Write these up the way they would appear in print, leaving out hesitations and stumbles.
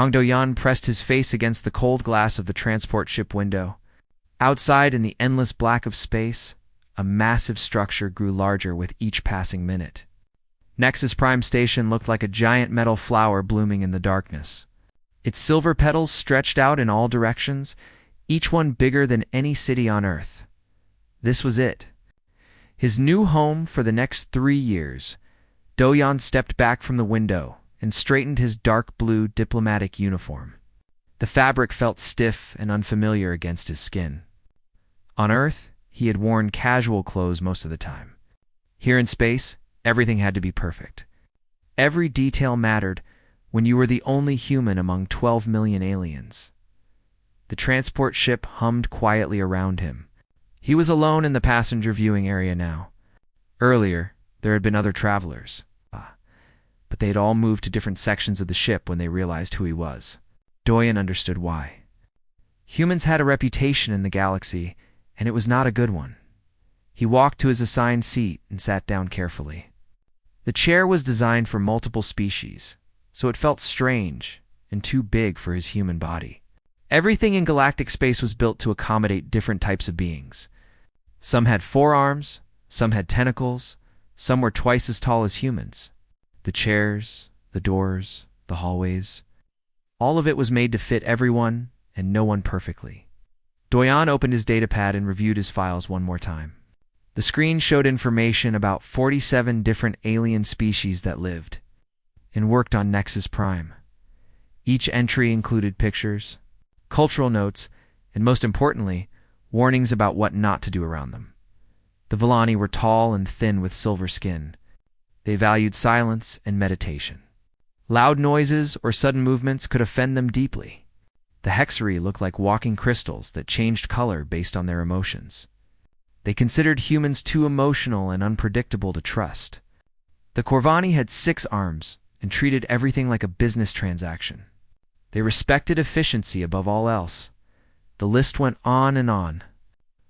Kang Do-yeon pressed his face against the cold glass of the transport ship window. Outside, in the endless black of space, a massive structure grew larger with each passing minute. Nexus Prime Station looked like a giant metal flower blooming in the darkness. Its silver petals stretched out in all directions, each one bigger than any city on Earth. This was it. His new home for the next 3 years. Do-yeon stepped back from the window and straightened his dark blue diplomatic uniform. The fabric felt stiff and unfamiliar against his skin. On Earth, he had worn casual clothes most of the time. Here in space, everything had to be perfect. Every detail mattered when you were the only human among 12 million aliens. The transport ship hummed quietly around him. He was alone in the passenger viewing area now. Earlier, there had been other travelers, but they had all moved to different sections of the ship when they realized who he was. Do-yeon understood why. Humans had a reputation in the galaxy, and it was not a good one. He walked to his assigned seat and sat down carefully. The chair was designed for multiple species, so it felt strange and too big for his human body. Everything in galactic space was built to accommodate different types of beings. Some had 4 arms, some had tentacles, some were twice as tall as humans. The chairs, the doors, the hallways, all of it was made to fit everyone and no one perfectly. Do-yeon opened his datapad and reviewed his files one more time. The screen showed information about 47 different alien species that lived and worked on Nexus Prime. Each entry included pictures, cultural notes, and most importantly, warnings about what not to do around them. The Villani were tall and thin with silver skin. They valued silence and meditation. Loud noises or sudden movements could offend them deeply. The Hexery looked like walking crystals that changed color based on their emotions. They considered humans too emotional and unpredictable to trust. The Corvani had 6 arms and treated everything like a business transaction. They respected efficiency above all else. The list went on and on.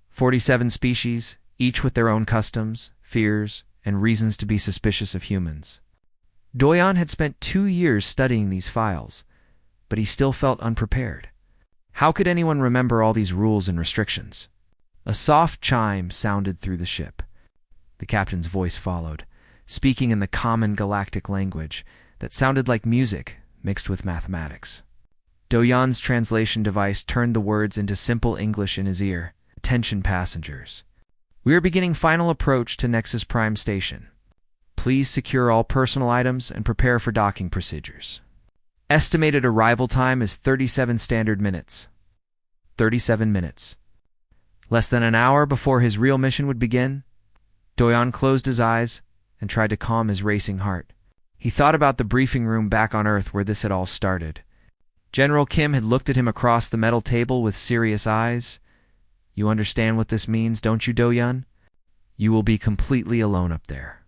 47 species, each with their own customs, fears, and reasons to be suspicious of humans. Do-yeon had spent 2 years studying these files, but he still felt unprepared. How could anyone remember all these rules and restrictions? A soft chime sounded through the ship. The captain's voice followed, speaking in the common galactic language that sounded like music mixed with mathematics. Do-yeon's translation device turned the words into simple English in his ear. Attention passengers. We are beginning final approach to Nexus Prime Station. Please secure all personal items and prepare for docking procedures. Estimated arrival time is 37 standard minutes. 37 minutes. Less than an hour before his real mission would begin, Do-yeon closed his eyes and tried to calm his racing heart. He thought about the briefing room back on Earth where this had all started. General Kim had looked at him across the metal table with serious eyes. You understand what this means, don't you, Do-yeon? You will be completely alone up there.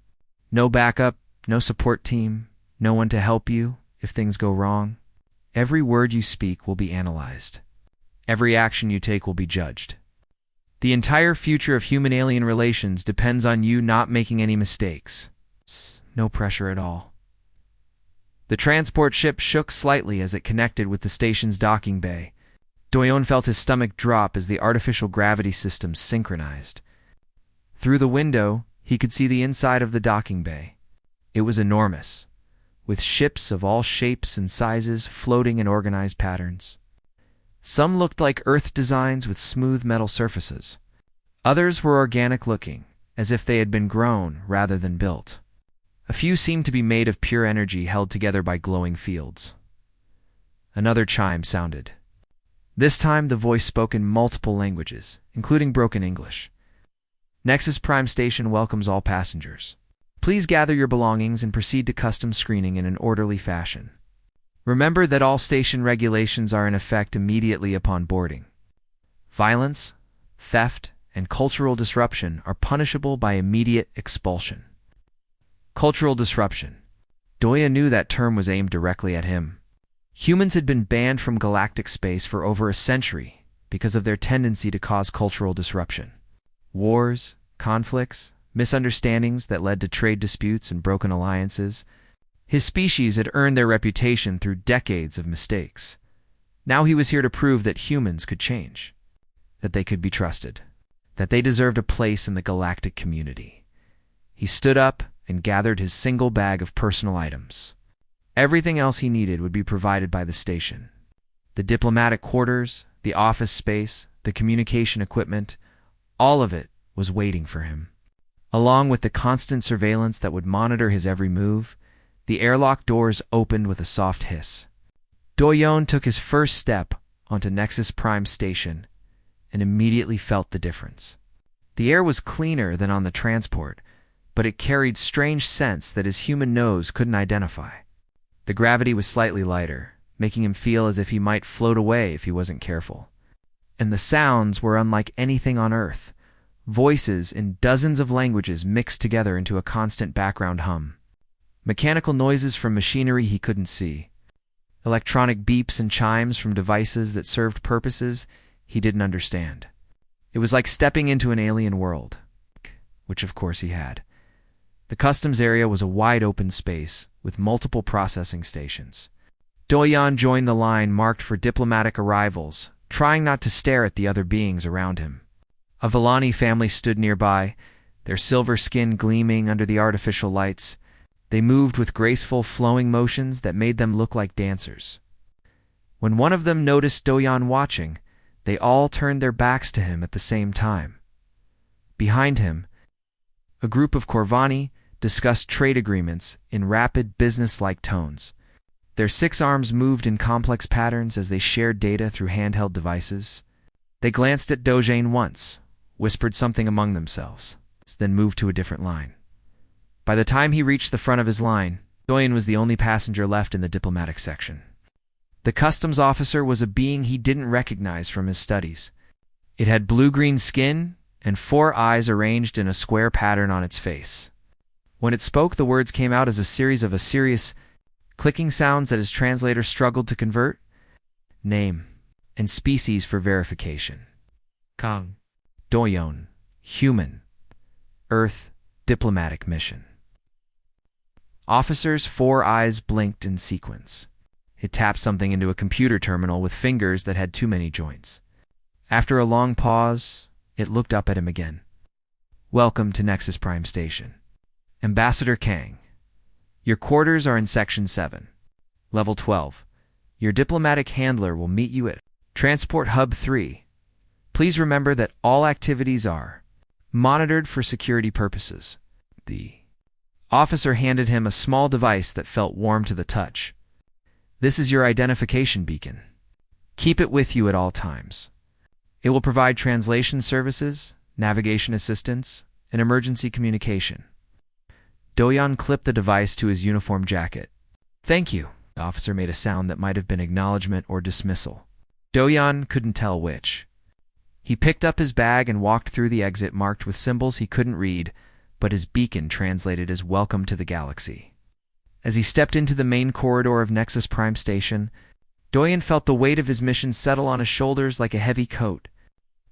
No backup, no support team, no one to help you if things go wrong. Every word you speak will be analyzed. Every action you take will be judged. The entire future of human-alien relations depends on you not making any mistakes. No pressure at all. The transport ship shook slightly as it connected with the station's docking bay. Do-yeon felt his stomach drop as the artificial gravity system synchronized. Through the window, he could see the inside of the docking bay. It was enormous, with ships of all shapes and sizes floating in organized patterns. Some looked like Earth designs with smooth metal surfaces. Others were organic-looking, as if they had been grown rather than built. A few seemed to be made of pure energy held together by glowing fields. Another chime sounded. This time the voice spoke in multiple languages, including broken English. Nexus Prime Station welcomes all passengers. Please gather your belongings and proceed to customs screening in an orderly fashion. Remember that all station regulations are in effect immediately upon boarding. Violence, theft, and cultural disruption are punishable by immediate expulsion. Cultural disruption. Do-yeon knew that term was aimed directly at him. Humans had been banned from galactic space for over a century because of their tendency to cause cultural disruption. Wars, conflicts, misunderstandings that led to trade disputes and broken alliances. His species had earned their reputation through decades of mistakes. Now he was here to prove that humans could change, that they could be trusted, that they deserved a place in the galactic community. He stood up and gathered his single bag of personal items. Everything else he needed would be provided by the station. The diplomatic quarters, the office space, the communication equipment, all of it was waiting for him. Along with the constant surveillance that would monitor his every move, the airlock doors opened with a soft hiss. Do-yeon took his first step onto Nexus Prime Station and immediately felt the difference. The air was cleaner than on the transport, but it carried strange scents that his human nose couldn't identify. The gravity was slightly lighter, making him feel as if he might float away if he wasn't careful. And the sounds were unlike anything on Earth. Voices in dozens of languages mixed together into a constant background hum. Mechanical noises from machinery he couldn't see. Electronic beeps and chimes from devices that served purposes he didn't understand. It was like stepping into an alien world, which of course he had. The customs area was a wide open space with multiple processing stations. Do-yeon joined the line marked for diplomatic arrivals, trying not to stare at the other beings around him. A Villani family stood nearby, their silver skin gleaming under the artificial lights. They moved with graceful, flowing motions that made them look like dancers. When one of them noticed Do-yeon watching, they all turned their backs to him at the same time. Behind him, a group of Corvani discussed trade agreements in rapid, business-like tones. Their 6 arms moved in complex patterns as they shared data through handheld devices. They glanced at Do-yeon once, whispered something among themselves, then moved to a different line. By the time he reached the front of his line, Do-yeon was the only passenger left in the diplomatic section. The customs officer was a being he didn't recognize from his studies. It had blue-green skin and 4 eyes arranged in a square pattern on its face. When it spoke, the words came out as a series of serious, clicking sounds that his translator struggled to convert. Name and species for verification. Kang. Do-yeon, human. Earth, diplomatic mission. Officer's 4 eyes blinked in sequence. It tapped something into a computer terminal with fingers that had too many joints. After a long pause, it looked up at him again. Welcome to Nexus Prime Station. Ambassador Kang. Your quarters are in Section 7, Level 12. Your diplomatic handler will meet you at Transport Hub 3. Please remember that all activities are monitored for security purposes. The officer handed him a small device that felt warm to the touch. This is your identification beacon. Keep it with you at all times. It will provide translation services, navigation assistance, and emergency communication. Do-yeon clipped the device to his uniform jacket. Thank you. The officer made a sound that might have been acknowledgement or dismissal. Do-yeon couldn't tell which. He picked up his bag and walked through the exit marked with symbols he couldn't read, but his beacon translated as "Welcome to the Galaxy." As he stepped into the main corridor of Nexus Prime Station, Do-yeon felt the weight of his mission settle on his shoulders like a heavy coat.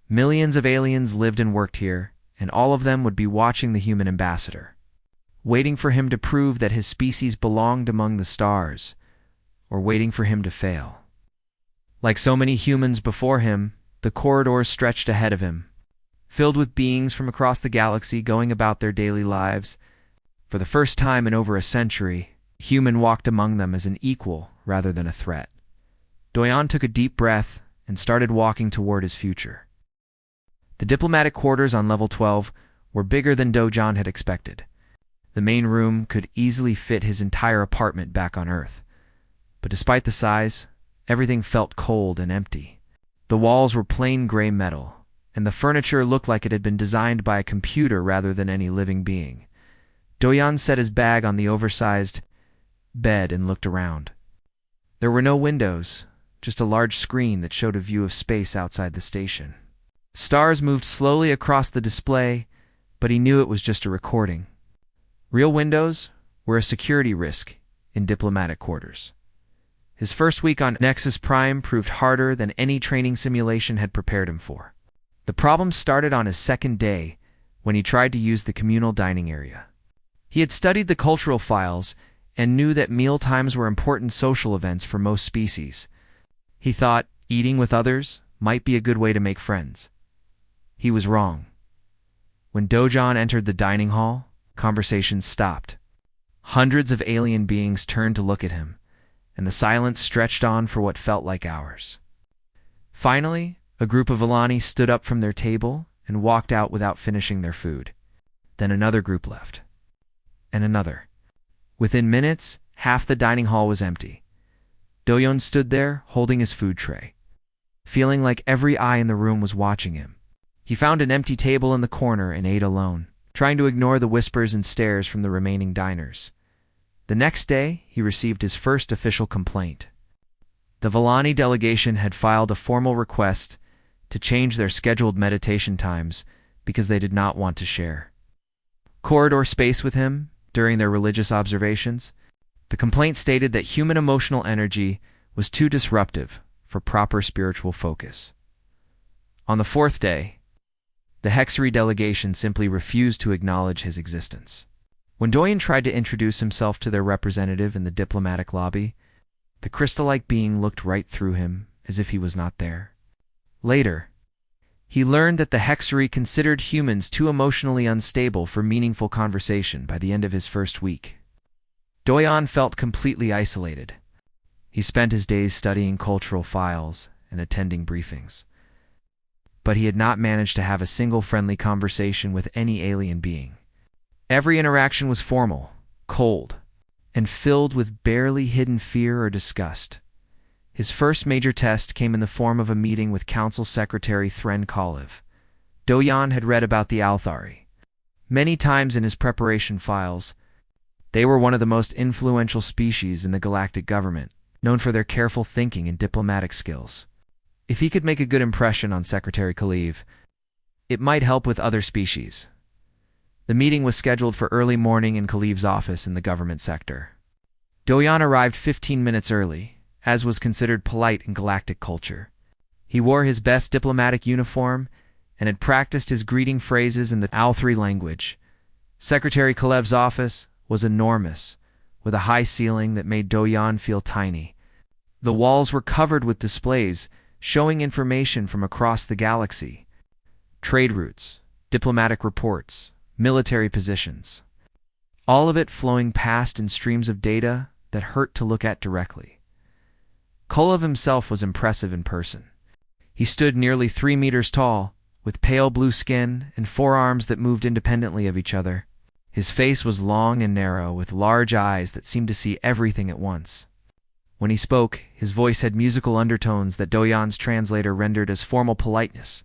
Millions of aliens lived and worked here, and all of them would be watching the human ambassador, waiting for him to prove that his species belonged among the stars, or waiting for him to fail. Like so many humans before him, the corridors stretched ahead of him, filled with beings from across the galaxy going about their daily lives. For the first time in over a century, a human walked among them as an equal rather than a threat. Do-yeon took a deep breath and started walking toward his future. The diplomatic quarters on Level 12 were bigger than Do-yeon had expected. The main room could easily fit his entire apartment back on Earth. But despite the size, everything felt cold and empty. The walls were plain gray metal, and the furniture looked like it had been designed by a computer rather than any living being. Do-yeon set his bag on the oversized bed and looked around. There were no windows, just a large screen that showed a view of space outside the station. Stars moved slowly across the display, but he knew it was just a recording. Real windows were a security risk in diplomatic quarters. His first week on Nexus Prime proved harder than any training simulation had prepared him for. The problem started on his second day when he tried to use the communal dining area. He had studied the cultural files and knew that meal times were important social events for most species. He thought eating with others might be a good way to make friends. He was wrong. When Dojan entered the dining hall, conversations stopped. Hundreds of alien beings turned to look at him, and the silence stretched on for what felt like hours. Finally, a group of Villani stood up from their table and walked out without finishing their food. Then another group left. And another. Within minutes, half the dining hall was empty. Doyon stood there, holding his food tray, feeling like every eye in the room was watching him. He found an empty table in the corner and ate alone, trying to ignore the whispers and stares from the remaining diners. The next day, he received his first official complaint. The Villani delegation had filed a formal request to change their scheduled meditation times because they did not want to share corridor space with him during their religious observations. The complaint stated that human emotional energy was too disruptive for proper spiritual focus. On the fourth day, the HFY delegation simply refused to acknowledge his existence. When Doyon tried to introduce himself to their representative in the diplomatic lobby, the crystal-like being looked right through him as if he was not there. Later, he learned that the HFY considered humans too emotionally unstable for meaningful conversation by the end of his first week. Doyon felt completely isolated. He spent his days studying cultural files and attending briefings. But he had not managed to have a single friendly conversation with any alien being. Every interaction was formal, cold, and filled with barely hidden fear or disgust. His first major test came in the form of a meeting with Council Secretary Thren Kalev. Doyon had read about the Althari many times in his preparation files. They were one of the most influential species in the galactic government, known for their careful thinking and diplomatic skills. If he could make a good impression on Secretary Kalev, it might help with other species. The meeting was scheduled for early morning in Kalev's office in the government sector. Doyon arrived 15 minutes early, as was considered polite in galactic culture. He wore his best diplomatic uniform and had practiced his greeting phrases in the Althari language. Secretary Kalev's office was enormous, with a high ceiling that made Doyon feel tiny. The walls were covered with displays showing information from across the galaxy: trade routes, diplomatic reports, military positions. All of it flowing past in streams of data that hurt to look at directly. Kalev himself was impressive in person. He stood nearly 3 meters tall, with pale blue skin and forearms that moved independently of each other. His face was long and narrow, with large eyes that seemed to see everything at once. When he spoke, his voice had musical undertones that Doyon's translator rendered as formal politeness.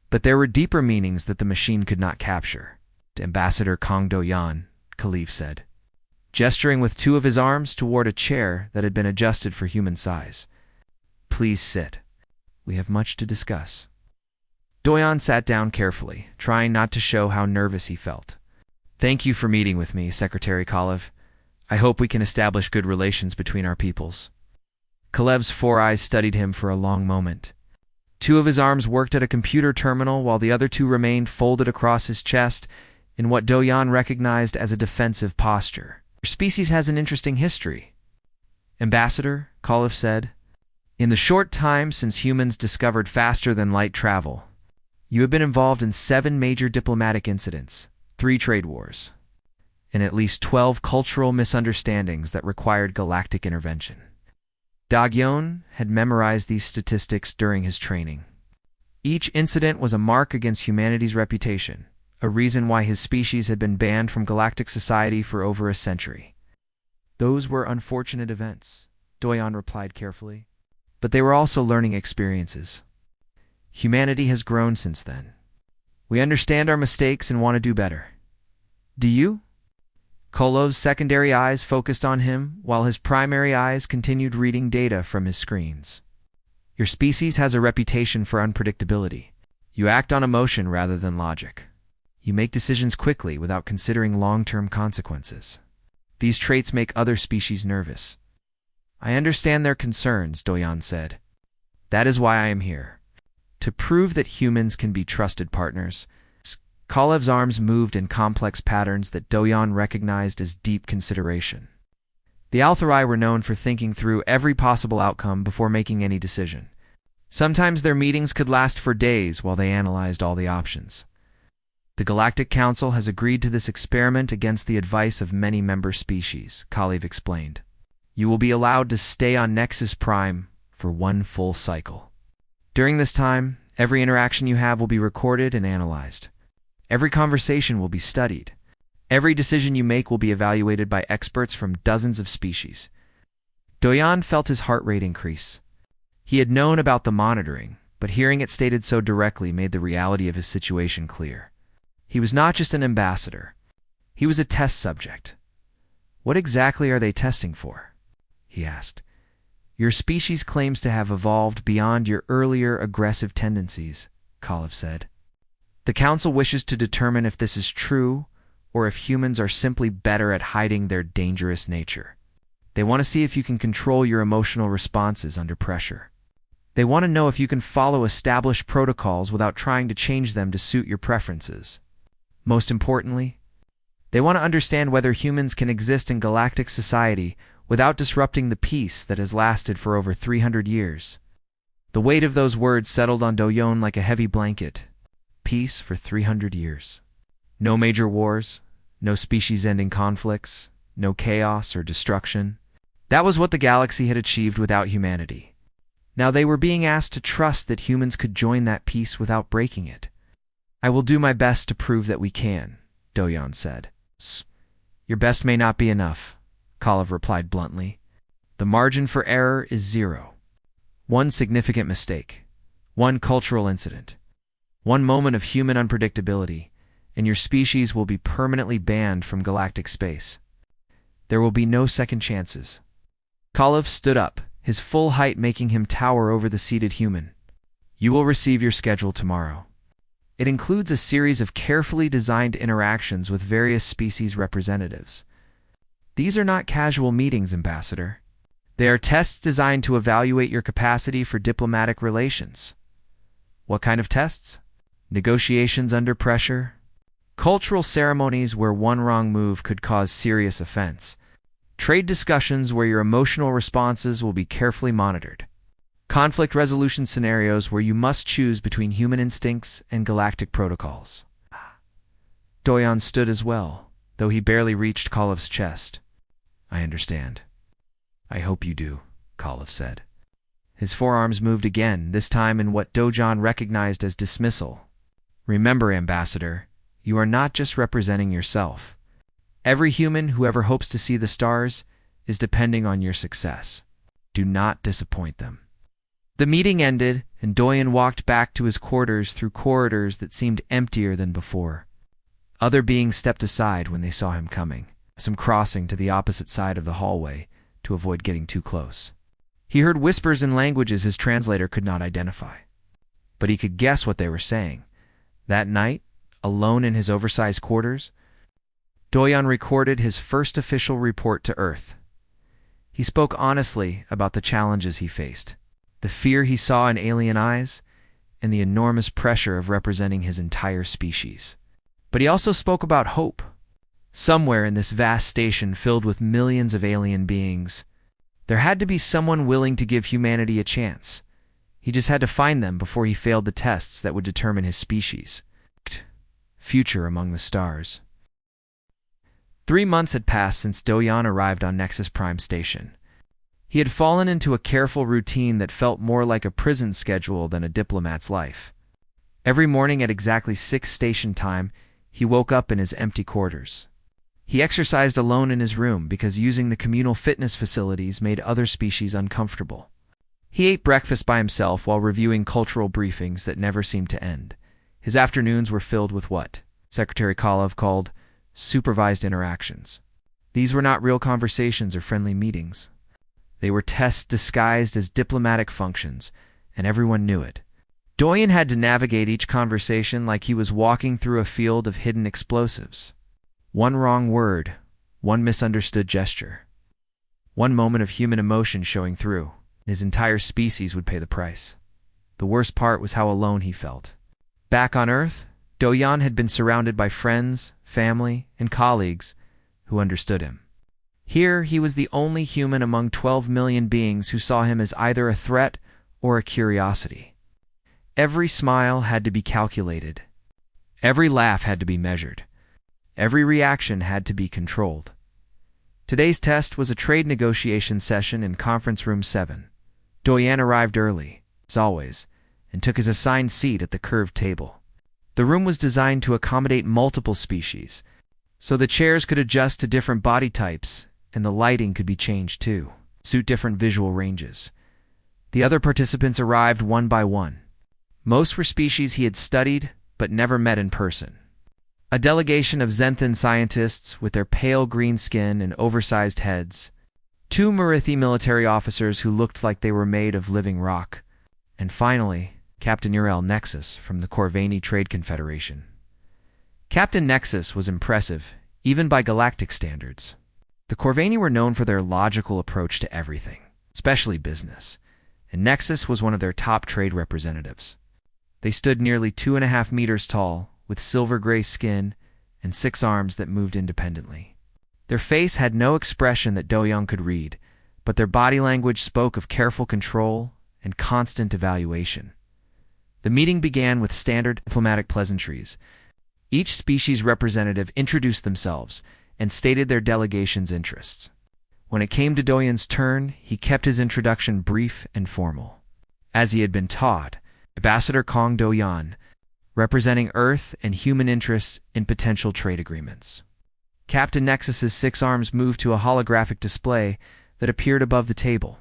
But there were deeper meanings that the machine could not capture. Ambassador Kong Doyon, Kalev said, gesturing with 2 of his arms toward a chair that had been adjusted for human size. Please sit. We have much to discuss. Doyon sat down carefully, trying not to show how nervous he felt. Thank you for meeting with me, Secretary Kalev. I hope we can establish good relations between our peoples. Kalev's 4 eyes studied him for a long moment. 2 of his arms worked at a computer terminal while the other 2 remained folded across his chest in what Doyon recognized as a defensive posture. Your species has an interesting history, Ambassador, Kalev said. In the short time since humans discovered faster-than-light travel, you have been involved in 7 major diplomatic incidents, 3 trade wars, and at least 12 cultural misunderstandings that required galactic intervention. Dagyon had memorized these statistics during his training. Each incident was a mark against humanity's reputation, a reason why his species had been banned from galactic society for over a century. Those were unfortunate events, Doyon replied carefully, but they were also learning experiences. Humanity has grown since then. We understand our mistakes and want to do better. Do you? Kalev's secondary eyes focused on him, while his primary eyes continued reading data from his screens. Your species has a reputation for unpredictability. You act on emotion rather than logic. You make decisions quickly without considering long-term consequences. These traits make other species nervous. I understand their concerns, Doyon said. That is why I am here. To prove that humans can be trusted partners. Kalev's arms moved in complex patterns that Doyon recognized as deep consideration. The Althari were known for thinking through every possible outcome before making any decision. Sometimes their meetings could last for days while they analyzed all the options. The Galactic Council has agreed to this experiment against the advice of many member species, Kaliv explained. You will be allowed to stay on Nexus Prime for one full cycle. During this time, every interaction you have will be recorded and analyzed. Every conversation will be studied. Every decision you make will be evaluated by experts from dozens of species. Doyan felt his heart rate increase. He had known about the monitoring, but hearing it stated so directly made the reality of his situation clear. He was not just an ambassador. He was a test subject. What exactly are they testing for? He asked. Your species claims to have evolved beyond your earlier aggressive tendencies, Kaliv said. The Council wishes to determine if this is true or if humans are simply better at hiding their dangerous nature. They want to see if you can control your emotional responses under pressure. They want to know if you can follow established protocols without trying to change them to suit your preferences. Most importantly, they want to understand whether humans can exist in galactic society without disrupting the peace that has lasted for over 300 years. The weight of those words settled on Doyon like a heavy blanket. Peace for 300 years. No major wars, no species-ending conflicts, no chaos or destruction. That was what the galaxy had achieved without humanity. Now they were being asked to trust that humans could join that peace without breaking it. I will do my best to prove that we can, Doyon said. Your best may not be enough, Kaliv replied bluntly. The margin for error is 0. One significant mistake, one cultural incident, one moment of human unpredictability, and your species will be permanently banned from galactic space. There will be no second chances. Kaliv stood up, his full height making him tower over the seated human. You will receive your schedule tomorrow. It includes a series of carefully designed interactions with various species representatives. These are not casual meetings, Ambassador. They are tests designed to evaluate your capacity for diplomatic relations. What kind of tests? Negotiations under pressure? Cultural ceremonies where one wrong move could cause serious offense. Trade discussions where your emotional responses will be carefully monitored. Conflict resolution scenarios where you must choose between human instincts and galactic protocols. Doyon stood as well, though he barely reached Kaliv's chest. I understand. I hope you do, Kaliv said. His forearms moved again, this time in what Doyon recognized as dismissal. Remember, Ambassador, you are not just representing yourself. Every human who ever hopes to see the stars is depending on your success. Do not disappoint them. The meeting ended, and Doyon walked back to his quarters through corridors that seemed emptier than before. Other beings stepped aside when they saw him coming, some crossing to the opposite side of the hallway to avoid getting too close. He heard whispers in languages his translator could not identify, but he could guess what they were saying. That night, alone in his oversized quarters, Doyon recorded his first official report to Earth. He spoke honestly about the challenges he faced, the fear he saw in alien eyes, and the enormous pressure of representing his entire species. But he also spoke about hope. Somewhere in this vast station filled with millions of alien beings, there had to be someone willing to give humanity a chance. He just had to find them before he failed the tests that would determine his species' future among the stars. 3 months had passed since Doyon arrived on Nexus Prime Station. He had fallen into a careful routine that felt more like a prison schedule than a diplomat's life. Every morning at exactly 6 station time, he woke up in his empty quarters. He exercised alone in his room because using the communal fitness facilities made other species uncomfortable. He ate breakfast by himself while reviewing cultural briefings that never seemed to end. His afternoons were filled with what Secretary Kaliv called supervised interactions. These were not real conversations or friendly meetings. They were tests disguised as diplomatic functions, and everyone knew it. Doyon had to navigate each conversation like he was walking through a field of hidden explosives. One wrong word, one misunderstood gesture, one moment of human emotion showing through, and his entire species would pay the price. The worst part was how alone he felt. Back on Earth, Doyon had been surrounded by friends, family, and colleagues who understood him. Here, he was the only human among 12 million beings who saw him as either a threat or a curiosity. Every smile had to be calculated. Every laugh had to be measured. Every reaction had to be controlled. Today's test was a trade negotiation session in Conference Room 7. Doyen arrived early, as always, and took his assigned seat at the curved table. The room was designed to accommodate multiple species, so the chairs could adjust to different body types, and the lighting could be changed too, suit different visual ranges. The other participants arrived one by one. Most were species he had studied but never met in person. A delegation of Xenthan scientists with their pale green skin and oversized heads, 2 Marithi military officers who looked like they were made of living rock, and finally, Captain Uriel Nexus from the Corvani Trade Confederation. Captain Nexus was impressive, even by galactic standards. The Corvani were known for their logical approach to everything, especially business, and Nexus was one of their top trade representatives. They stood nearly 2.5 meters tall, with silver-gray skin and 6 arms that moved independently. Their face had no expression that Do-young could read, but their body language spoke of careful control and constant evaluation. The meeting began with standard diplomatic pleasantries. Each species representative introduced themselves and stated their delegation's interests. When it came to Do-young's turn, he kept his introduction brief and formal. As he had been taught, Ambassador Kong Do-young, representing Earth and human interests in potential trade agreements. Captain Nexus's 6 arms moved to a holographic display that appeared above the table.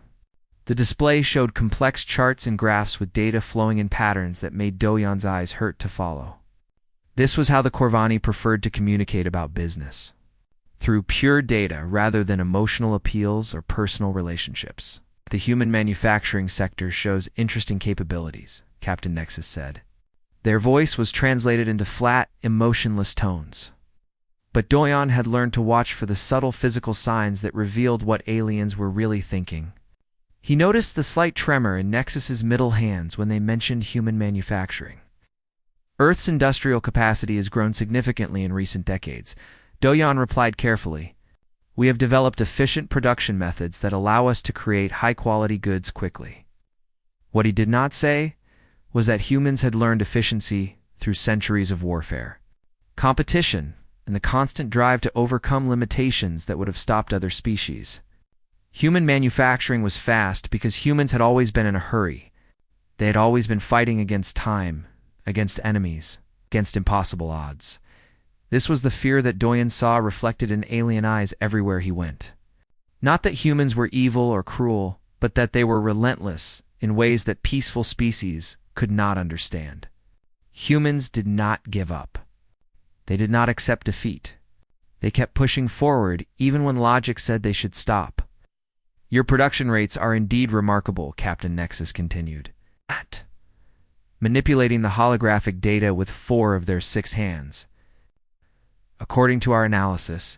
The display showed complex charts and graphs with data flowing in patterns that made Do-young's eyes hurt to follow. This was how the Corvani preferred to communicate about business, through pure data rather than emotional appeals or personal relationships. The human manufacturing sector shows interesting capabilities, Captain Nexus said. Their voice was translated into flat, emotionless tones. But Do-young had learned to watch for the subtle physical signs that revealed what aliens were really thinking. He noticed the slight tremor in Nexus's middle hands when they mentioned human manufacturing. Earth's industrial capacity has grown significantly in recent decades. Do-young replied carefully, "We have developed efficient production methods that allow us to create high-quality goods quickly." What he did not say was that humans had learned efficiency through centuries of warfare, competition, and the constant drive to overcome limitations that would have stopped other species. Human manufacturing was fast because humans had always been in a hurry. They had always been fighting against time, against enemies, against impossible odds. This was the fear that Do-young saw reflected in alien eyes everywhere he went. Not that humans were evil or cruel, but that they were relentless in ways that peaceful species could not understand. Humans did not give up. They did not accept defeat. They kept pushing forward even when logic said they should stop. "Your production rates are indeed remarkable," Captain Nexus continued, manipulating the holographic data with 4 of their 6 hands. "According to our analysis,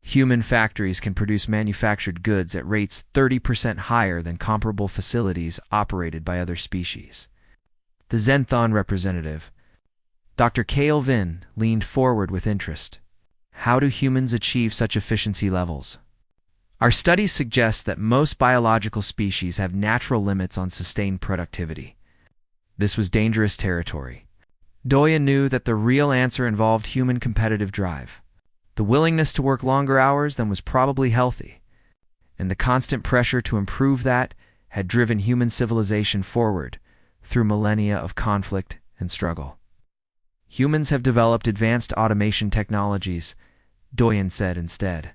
human factories can produce manufactured goods at rates 30% higher than comparable facilities operated by other species." The Xenthan representative, Dr. Kale Vin, leaned forward with interest. "How do humans achieve such efficiency levels?" "Our studies suggest that most biological species have natural limits on sustained productivity." This was dangerous territory. Do-young knew that the real answer involved human competitive drive. The willingness to work longer hours than was probably healthy, and the constant pressure to improve that had driven human civilization forward through millennia of conflict and struggle. "Humans have developed advanced automation technologies," Do-young said instead.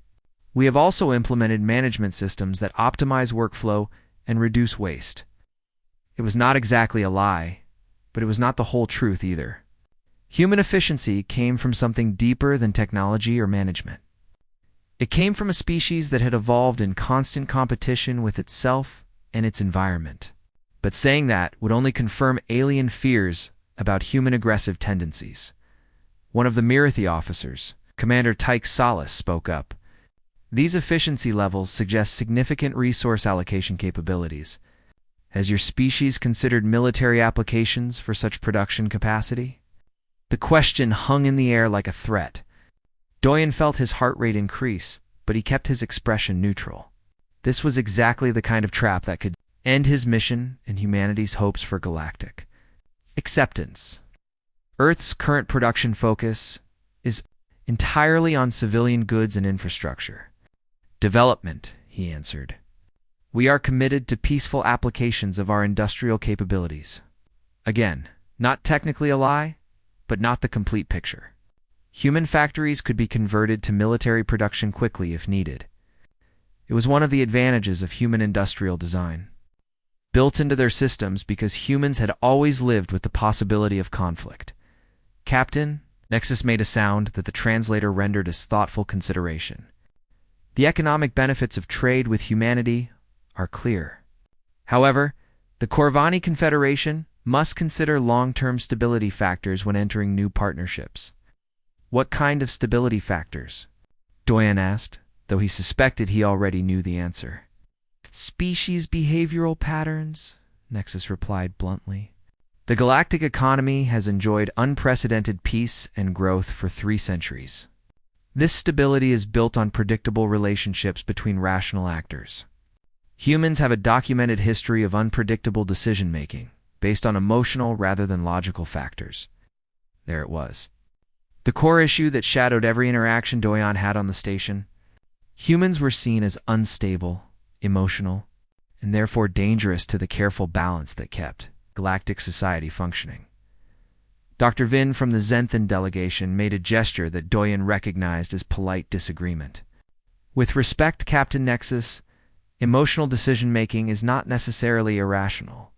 "We have also implemented management systems that optimize workflow and reduce waste." It was not exactly a lie, but it was not the whole truth either. Human efficiency came from something deeper than technology or management. It came from a species that had evolved in constant competition with itself and its environment. But saying that would only confirm alien fears about human aggressive tendencies. One of the Marithi officers, Commander Tyke Salas, spoke up. "These efficiency levels suggest significant resource allocation capabilities. Has your species considered military applications for such production capacity?" The question hung in the air like a threat. Do-young felt his heart rate increase, but he kept his expression neutral. This was exactly the kind of trap that could end his mission and humanity's hopes for galactic acceptance. Earth's current production focus is entirely on civilian goods and infrastructure. Development, he answered. We are committed to peaceful applications of our industrial capabilities. Again, not technically a lie, but not the complete picture. Human factories could be converted to military production quickly if needed. It was one of the advantages of human industrial design, built into their systems because humans had always lived with the possibility of conflict. Captain, Nexus made a sound that the translator rendered as thoughtful consideration. The economic benefits of trade with humanity are clear. However, the Corvani Confederation must consider long-term stability factors when entering new partnerships. What kind of stability factors? Doyen asked, though he suspected he already knew the answer. Species behavioral patterns, Nexus replied bluntly. The galactic economy has enjoyed unprecedented peace and growth for 3 centuries. This stability is built on predictable relationships between rational actors. Humans have a documented history of unpredictable decision-making, based on emotional rather than logical factors. There it was. The core issue that shadowed every interaction Doyen had on the station. Humans were seen as unstable, emotional, and therefore dangerous to the careful balance that kept galactic society functioning. Dr. Vin from the Zenthan delegation made a gesture that Doyen recognized as polite disagreement. With respect, Captain Nexus, emotional decision-making is not necessarily irrational.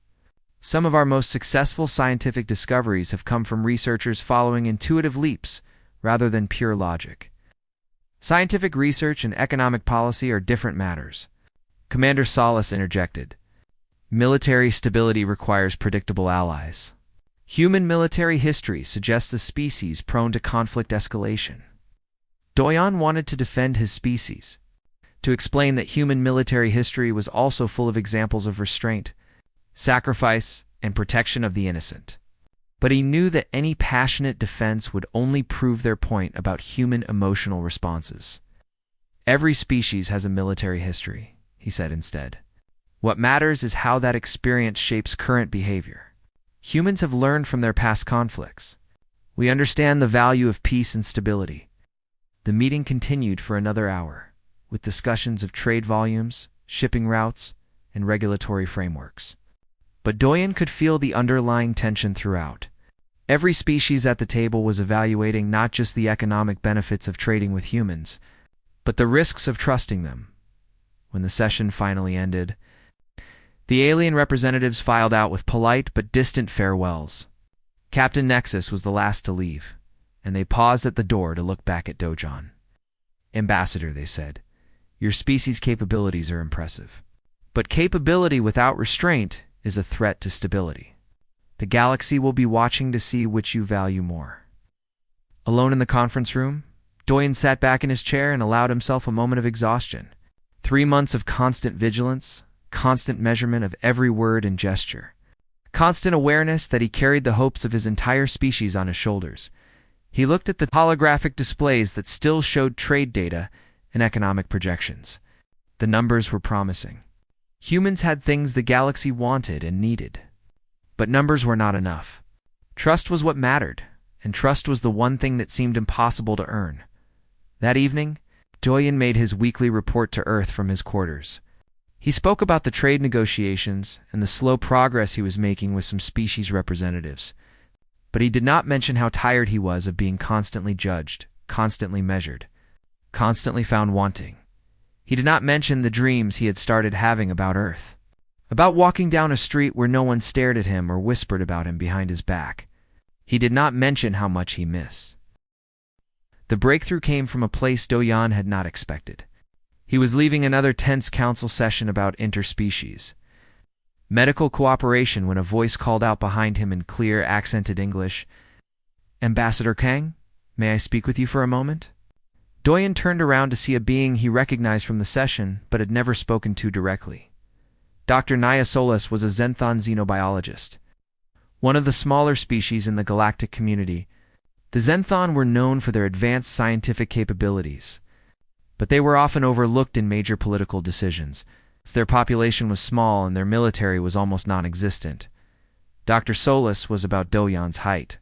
Some of our most successful scientific discoveries have come from researchers following intuitive leaps rather than pure logic. Scientific research and economic policy are different matters. Commander Salas interjected. Military stability requires predictable allies. Human military history suggests a species prone to conflict escalation. Doyen wanted to defend his species, to explain that human military history was also full of examples of restraint, sacrifice, and protection of the innocent. But he knew that any passionate defense would only prove their point about human emotional responses. Every species has a military history, he said instead. What matters is how that experience shapes current behavior. Humans have learned from their past conflicts. We understand the value of peace and stability. The meeting continued for another hour, with discussions of trade volumes, shipping routes, and regulatory frameworks. But Doyen could feel the underlying tension throughout. Every species at the table was evaluating not just the economic benefits of trading with humans, but the risks of trusting them. When the session finally ended, the alien representatives filed out with polite but distant farewells. Captain Nexus was the last to leave, and they paused at the door to look back at Dojan. Ambassador, they said, your species' capabilities are impressive. But capability without restraint is a threat to stability. The galaxy will be watching to see which you value more. Alone in the conference room, Doyen sat back in his chair and allowed himself a moment of exhaustion. 3 months of constant vigilance, constant measurement of every word and gesture, constant awareness that he carried the hopes of his entire species on his shoulders. He looked at the holographic displays that still showed trade data and economic projections. The numbers were promising. Humans had things the galaxy wanted and needed. But numbers were not enough. Trust was what mattered, and trust was the one thing that seemed impossible to earn. That evening, Doyen made his weekly report to Earth from his quarters. He spoke about the trade negotiations and the slow progress he was making with some species representatives. But he did not mention how tired he was of being constantly judged, constantly measured, constantly found wanting. He did not mention the dreams he had started having about Earth, about walking down a street where no one stared at him or whispered about him behind his back. He did not mention how much he missed. The breakthrough came from a place Doyen had not expected. He was leaving another tense council session about interspecies medical cooperation when a voice called out behind him in clear, accented English, "Ambassador Kang, may I speak with you for a moment?" Doyen turned around to see a being he recognized from the session but had never spoken to directly. Dr. Naya Solis was a Zenthan xenobiologist, one of the smaller species in the galactic community. The Zenthan were known for their advanced scientific capabilities. but they were often overlooked in major political decisions, as their population was small and their military was almost non-existent. Dr. Solis was about Do-yeon's height.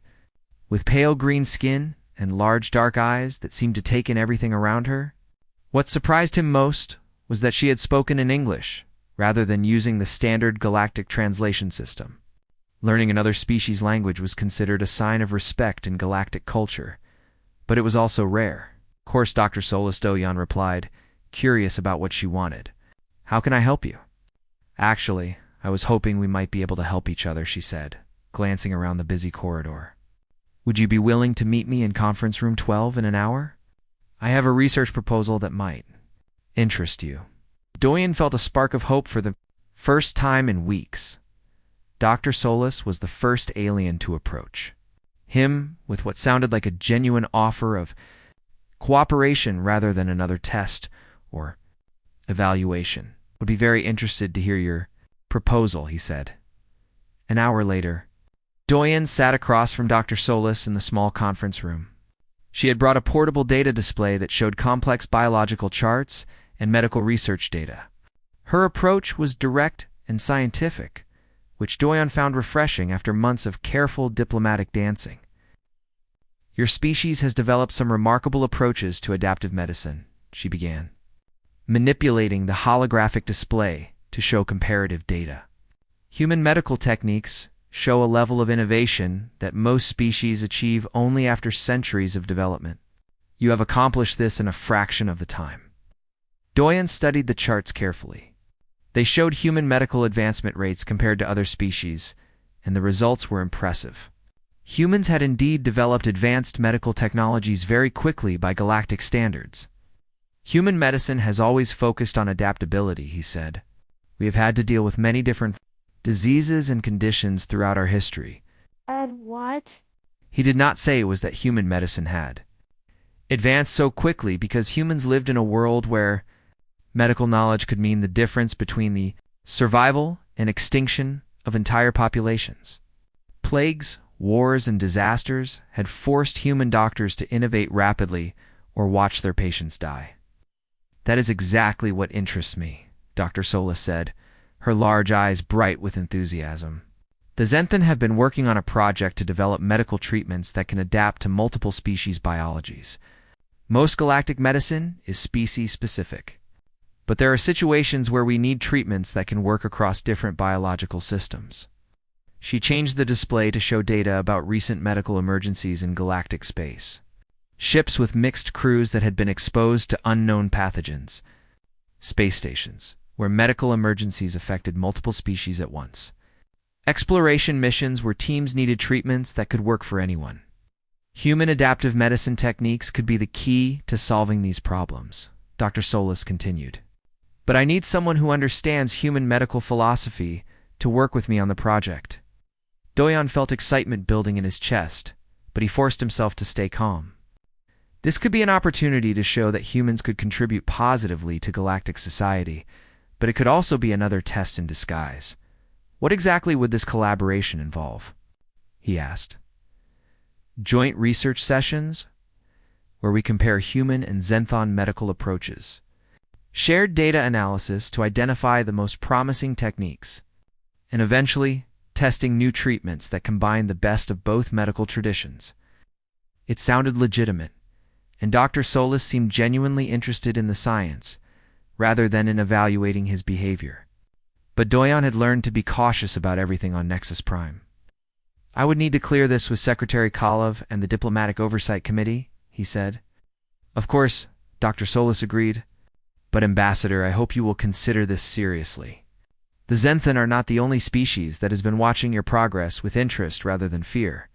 With pale green skin and large dark eyes that seemed to take in everything around her, what surprised him most was that she had spoken in English, rather than using the standard galactic translation system. Learning another species' language was considered a sign of respect in galactic culture, but it was also rare. Of course, Dr. Solis, Do-yeon replied, curious about what she wanted. How can I help you? Actually, I was hoping we might be able to help each other, she said, glancing around the busy corridor. Would you be willing to meet me in conference room 12 in an hour? I have a research proposal that might interest you. Do-yeon felt a spark of hope for the first time in weeks. Dr. Solis was the first alien to approach him with what sounded like a genuine offer of cooperation rather than another test or evaluation. Would be very interested to hear your proposal, he said. An hour later, Do-yeon sat across from Dr. Solis in the small conference room. She had brought a portable data display that showed complex biological charts and medical research data. Her approach was direct and scientific, which Do-yeon found refreshing after months of careful diplomatic dancing. Your species has developed some remarkable approaches to adaptive medicine, she began, manipulating the holographic display to show comparative data. Human medical techniques show a level of innovation that most species achieve only after centuries of development. You have accomplished this in a fraction of the time. Do-yeon studied the charts carefully. They showed human medical advancement rates compared to other species, and the results were impressive. Humans had indeed developed advanced medical technologies very quickly by galactic standards. Human medicine has always focused on adaptability, he said. We have had to deal with many different diseases and conditions throughout our history. And what? He did not say it was that human medicine had advanced so quickly because humans lived in a world where medical knowledge could mean the difference between the survival and extinction of entire populations. Plagues, wars, and disasters had forced human doctors to innovate rapidly or watch their patients die. That is exactly what interests me, Dr. Solis said, her large eyes bright with enthusiasm. The Zenthan have been working on a project to develop medical treatments that can adapt to multiple species biologies. Most galactic medicine is species-specific, but there are situations where we need treatments that can work across different biological systems. She changed the display to show data about recent medical emergencies in galactic space. Ships with mixed crews that had been exposed to unknown pathogens. Space stations, where medical emergencies affected multiple species at once. Exploration missions where teams needed treatments that could work for anyone. Human adaptive medicine techniques could be the key to solving these problems, Dr. Solis continued. But I need someone who understands human medical philosophy to work with me on the project. Do-yeon felt excitement building in his chest, but he forced himself to stay calm. This could be an opportunity to show that humans could contribute positively to galactic society, but it could also be another test in disguise. What exactly would this collaboration involve? He asked. Joint research sessions, where we compare human and Zenthan medical approaches. Shared data analysis to identify the most promising techniques, and eventually, testing new treatments that combine the best of both medical traditions. It sounded legitimate, and Dr. Solis seemed genuinely interested in the science, rather than in evaluating his behavior. But Do-yeon had learned to be cautious about everything on Nexus Prime. I would need to clear this with Secretary Kalev and the Diplomatic Oversight Committee, he said. Of course, Dr. Solis agreed. But Ambassador, I hope you will consider this seriously. The Zenthan are not the only species that has been watching your progress with interest rather than fear.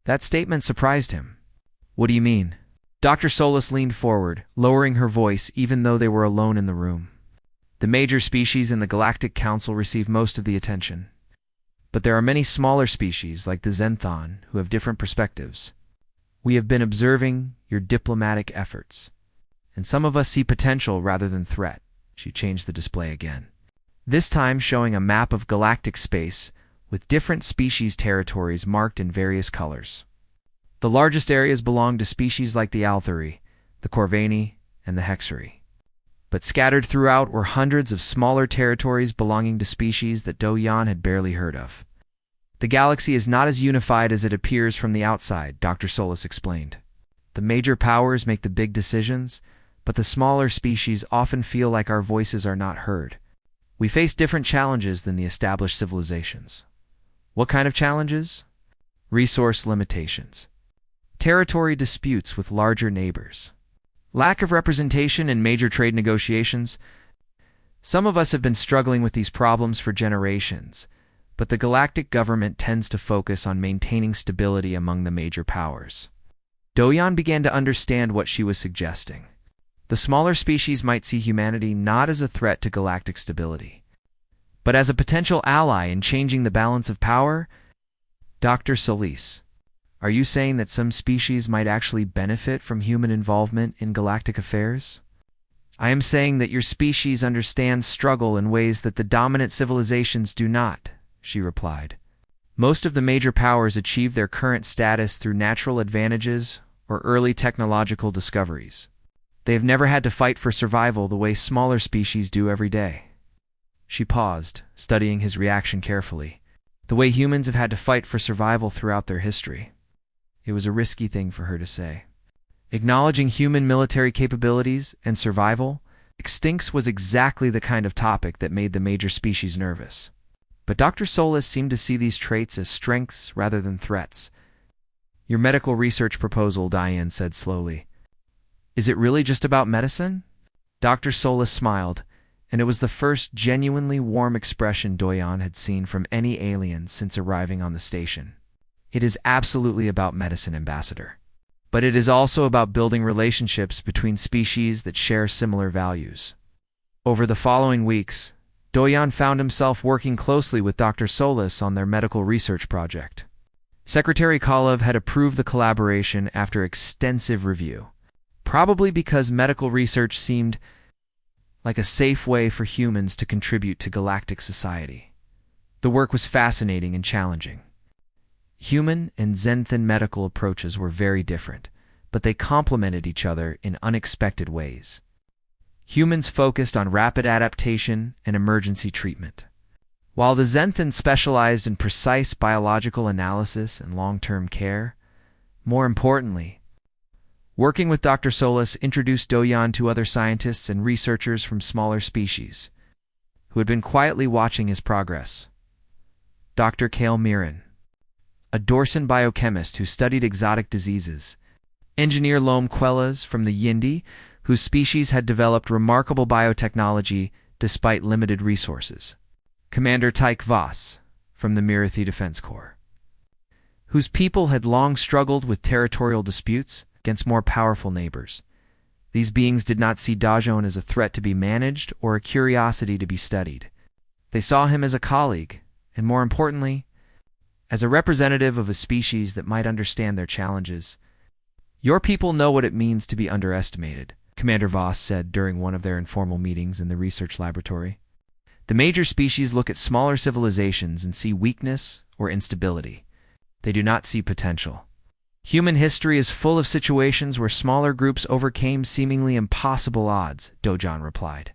That statement surprised him. What do you mean? Dr. Solis leaned forward, lowering her voice even though they were alone in the room. The major species in the Galactic Council receive most of the attention. But there are many smaller species like the Zenthan who have different perspectives. We have been observing your diplomatic efforts, and some of us see potential rather than threat. She changed the display again, this time showing a map of galactic space with different species territories marked in various colors. The largest areas belong to species like the Althuri, the Corvani, and the Hexery. But scattered throughout were hundreds of smaller territories belonging to species that Do-Yan had barely heard of. The galaxy is not as unified as it appears from the outside, Dr. Solis explained. The major powers make the big decisions, but the smaller species often feel like our voices are not heard. We face different challenges than the established civilizations. What kind of challenges? Resource limitations. Territory disputes with larger neighbors. Lack of representation in major trade negotiations. Some of us have been struggling with these problems for generations, but the galactic government tends to focus on maintaining stability among the major powers. Do-Yan began to understand what she was suggesting. The smaller species might see humanity not as a threat to galactic stability, but as a potential ally in changing the balance of power. Dr. Solis, are you saying that some species might actually benefit from human involvement in galactic affairs? I am saying that your species understands struggle in ways that the dominant civilizations do not, she replied. Most of the major powers achieve their current status through natural advantages or early technological discoveries. They have never had to fight for survival the way smaller species do every day. She paused, studying his reaction carefully. The way humans have had to fight for survival throughout their history. It was a risky thing for her to say. Acknowledging human military capabilities and survival, extincts was exactly the kind of topic that made the major species nervous. But Dr. Solis seemed to see these traits as strengths rather than threats. Your medical research proposal, Diane said slowly. Is it really just about medicine? Dr. Solis smiled, and it was the first genuinely warm expression Do-Yan had seen from any alien since arriving on the station. It is absolutely about medicine, Ambassador. But it is also about building relationships between species that share similar values. Over the following weeks, Do-Yan found himself working closely with Dr. Solis on their medical research project. Secretary Kalev had approved the collaboration after extensive review, probably because medical research seemed like a safe way for humans to contribute to galactic society. The work was fascinating and challenging. Human and Xanthan medical approaches were very different, but they complemented each other in unexpected ways. Humans focused on rapid adaptation and emergency treatment, while the Xanthan specialized in precise biological analysis and long-term care. More importantly, working with Dr. Solis introduced Do-Yan to other scientists and researchers from smaller species, who had been quietly watching his progress. Dr. Kale Mirren, a Dorsan biochemist who studied exotic diseases. Engineer Loam Quellas from the Yindi, whose species had developed remarkable biotechnology despite limited resources. Commander Tyke Voss from the Mirathi Defense Corps, whose people had long struggled with territorial disputes against more powerful neighbors. These beings did not see Do-Yan as a threat to be managed or a curiosity to be studied. They saw him as a colleague, and more importantly, as a representative of a species that might understand their challenges. Your people know what it means to be underestimated, Commander Voss said during one of their informal meetings in the research laboratory. The major species look at smaller civilizations and see weakness or instability. They do not see potential. Human history is full of situations where smaller groups overcame seemingly impossible odds, Do-Yan replied.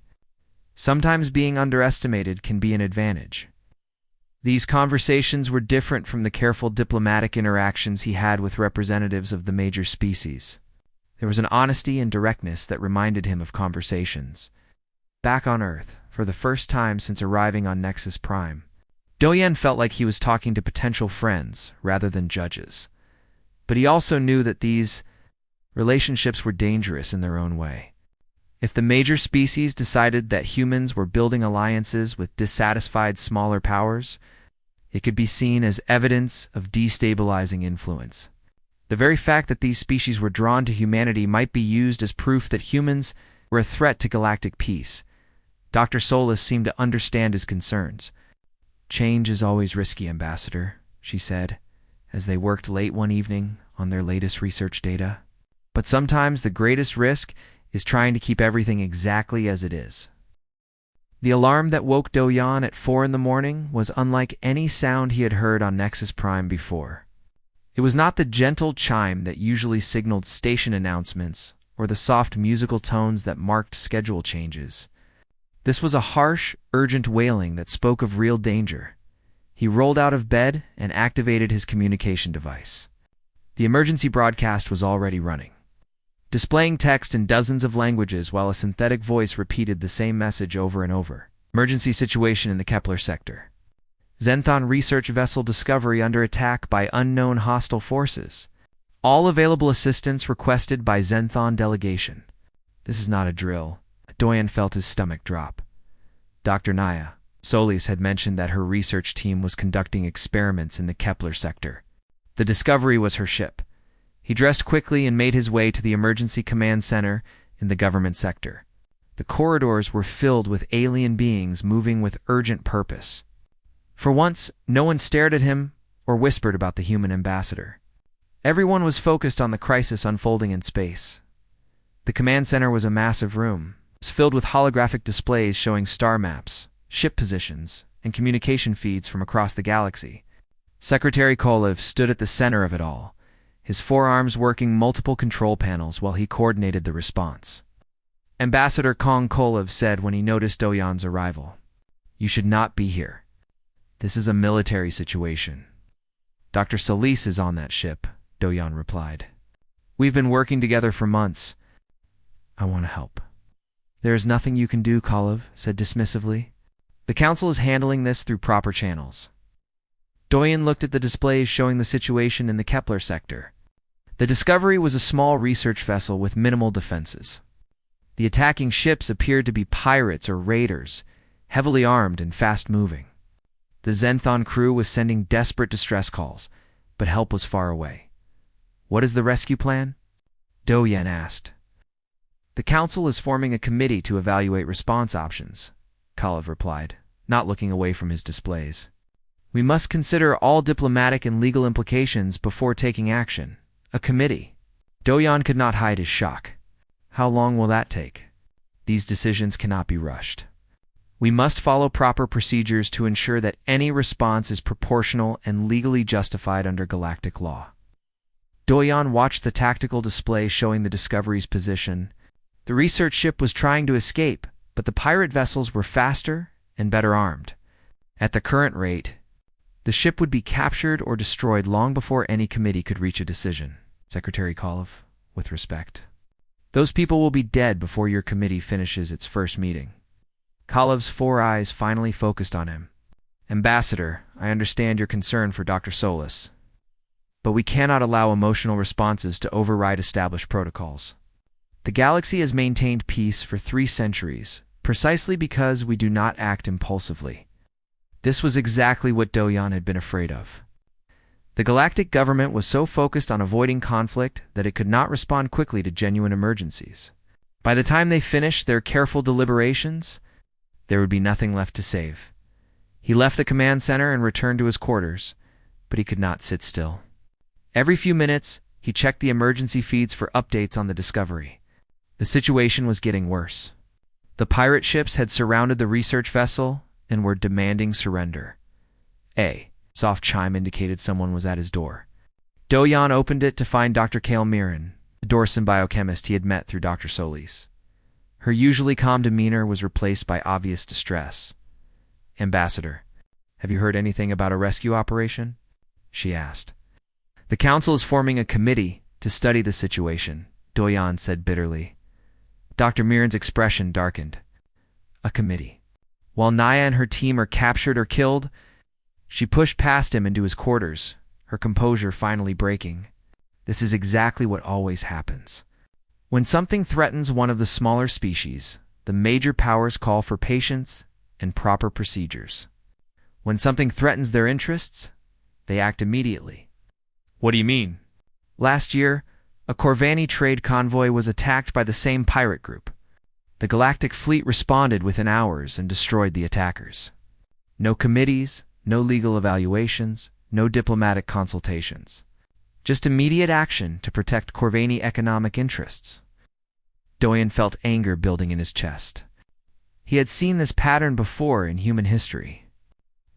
Sometimes being underestimated can be an advantage. These conversations were different from the careful diplomatic interactions he had with representatives of the major species. There was an honesty and directness that reminded him of conversations back on Earth, for the first time since arriving on Nexus Prime. Do-Yan felt like he was talking to potential friends rather than judges. But he also knew that these relationships were dangerous in their own way. If the major species decided that humans were building alliances with dissatisfied smaller powers, it could be seen as evidence of destabilizing influence. The very fact that these species were drawn to humanity might be used as proof that humans were a threat to galactic peace. Dr. Solis seemed to understand his concerns. Change is always risky, Ambassador, she said, as they worked late one evening on their latest research data. But sometimes the greatest risk is trying to keep everything exactly as it is. The alarm that woke Do-Yan at 4 in the morning was unlike any sound he had heard on Nexus Prime before. It was not the gentle chime that usually signaled station announcements or the soft musical tones that marked schedule changes. This was a harsh, urgent wailing that spoke of real danger. He rolled out of bed and activated his communication device. The emergency broadcast was already running, displaying text in dozens of languages while a synthetic voice repeated the same message over and over. Emergency situation in the Kepler sector. Zenthon research vessel Discovery under attack by unknown hostile forces. All available assistance requested by Zenthon delegation. This is not a drill. Doyen felt his stomach drop. Dr. Naya Solis had mentioned that her research team was conducting experiments in the Kepler sector. The Discovery was her ship. He dressed quickly and made his way to the emergency command center in the government sector. The corridors were filled with alien beings moving with urgent purpose. For once, no one stared at him or whispered about the human ambassador. Everyone was focused on the crisis unfolding in space. The command center was a massive room. It was filled with holographic displays showing star maps, ship positions, and communication feeds from across the galaxy. Secretary Kolev stood at the center of it all, his forearms working multiple control panels while he coordinated the response. Ambassador Kong Kolev said when he noticed Doyan's arrival, "You should not be here. This is a military situation." "Dr. Solis is on that ship," Doyan replied. "We've been working together for months. I want to help." "There is nothing you can do," Kolev said dismissively. "The Council is handling this through proper channels." Doyen looked at the displays showing the situation in the Kepler sector. The Discovery was a small research vessel with minimal defenses. The attacking ships appeared to be pirates or raiders, heavily armed and fast-moving. The Zenthon crew was sending desperate distress calls, but help was far away. "What is the rescue plan?" Doyen asked. "The Council is forming a committee to evaluate response options," Kolev replied, not looking away from his displays. "We must consider all diplomatic and legal implications before taking action. A committee." Doyan could not hide his shock. "How long will that take?" "These decisions cannot be rushed. We must follow proper procedures to ensure that any response is proportional and legally justified under galactic law." Doyan watched the tactical display showing the Discovery's position. The research ship was trying to escape, but the pirate vessels were faster and better armed. At the current rate, the ship would be captured or destroyed long before any committee could reach a decision. Secretary Kolev, with respect. "Those people will be dead before your committee finishes its first meeting." Kolev's 4 eyes finally focused on him. "Ambassador, I understand your concern for Dr. Solis, but we cannot allow emotional responses to override established protocols. The galaxy has maintained peace for 3 centuries, precisely because we do not act impulsively." This was exactly what Doyan had been afraid of. The galactic government was so focused on avoiding conflict that it could not respond quickly to genuine emergencies. By the time they finished their careful deliberations, there would be nothing left to save. He left the command center and returned to his quarters, but he could not sit still. Every few minutes, he checked the emergency feeds for updates on the Discovery. The situation was getting worse. The pirate ships had surrounded the research vessel and were demanding surrender. A soft chime indicated someone was at his door. Doyan opened it to find Dr. Kale Mirren, the Dorson biochemist he had met through Dr. Solis. Her usually calm demeanor was replaced by obvious distress. "Ambassador, have you heard anything about a rescue operation?" she asked. "The Council is forming a committee to study the situation," Doyan said bitterly. Dr. Mirren's expression darkened. "A committee. While Naya and her team are captured or killed?" She pushed past him into his quarters, her composure finally breaking. This is exactly what always happens. When something threatens one of the smaller species, the major powers call for patience and proper procedures. When something threatens their interests, they act immediately. "What do you mean?" "Last year, a Corvani trade convoy was attacked by the same pirate group. The Galactic Fleet responded within hours and destroyed the attackers. No committees, no legal evaluations, no diplomatic consultations. Just immediate action to protect Corvani economic interests." Doyen felt anger building in his chest. He had seen this pattern before in human history.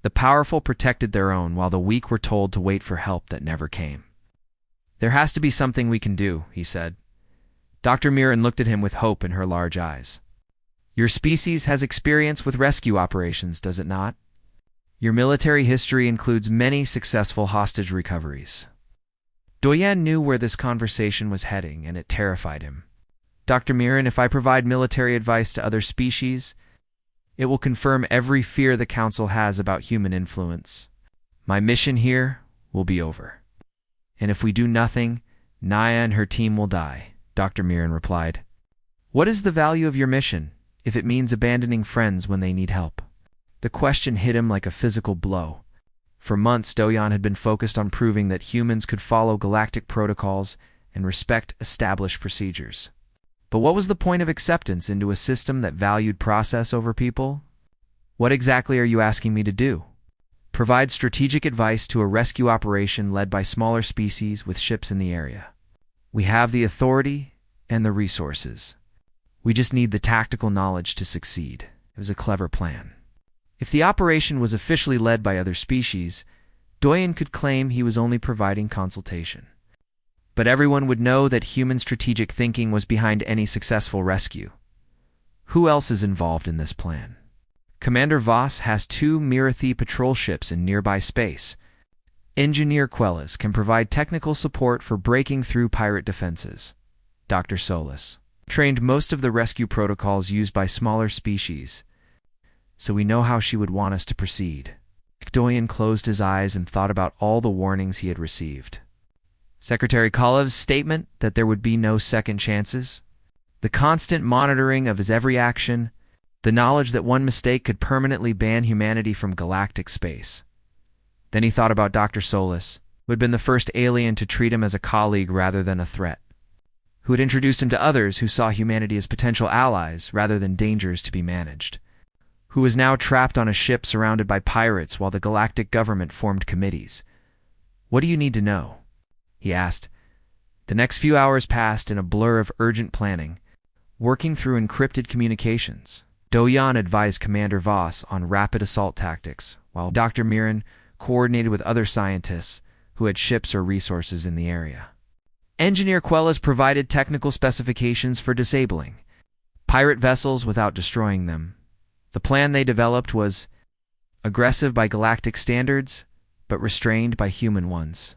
The powerful protected their own while the weak were told to wait for help that never came. "There has to be something we can do," he said. Dr. Mirren looked at him with hope in her large eyes. Your species has experience with rescue operations, does it not? Your military history includes many successful hostage recoveries. Doyen knew where this conversation was heading, and it terrified him. Dr. Mirren, if I provide military advice to other species, it will confirm every fear the Council has about human influence. My mission here will be over. And if we do nothing, Naya and her team will die, Dr. Mirren replied. What is the value of your mission, if it means abandoning friends when they need help? The question hit him like a physical blow. For months, Doyen had been focused on proving that humans could follow galactic protocols and respect established procedures. But what was the point of acceptance into a system that valued process over people? What exactly are you asking me to do? Provide strategic advice to a rescue operation led by smaller species with ships in the area. We have the authority and the resources. We just need the tactical knowledge to succeed. It was a clever plan. If the operation was officially led by other species, Doyen could claim he was only providing consultation. But everyone would know that human strategic thinking was behind any successful rescue. Who else is involved in this plan? Commander Voss has 2 Mirathi patrol ships in nearby space. Engineer Quellas can provide technical support for breaking through pirate defenses. Dr. Solis trained most of the rescue protocols used by smaller species, so we know how she would want us to proceed. Doyen closed his eyes and thought about all the warnings he had received. Secretary Kolev's statement that there would be no second chances, the constant monitoring of his every action, the knowledge that one mistake could permanently ban humanity from galactic space. Then he thought about Dr. Solis, who had been the first alien to treat him as a colleague rather than a threat, who had introduced him to others who saw humanity as potential allies rather than dangers to be managed, who was now trapped on a ship surrounded by pirates while the galactic government formed committees. What do you need to know? He asked. The next few hours passed in a blur of urgent planning, working through encrypted communications. Doyen advised Commander Voss on rapid assault tactics, while Dr. Mirren coordinated with other scientists who had ships or resources in the area. Engineer Quellas provided technical specifications for disabling pirate vessels without destroying them. The plan they developed was aggressive by galactic standards, but restrained by human ones.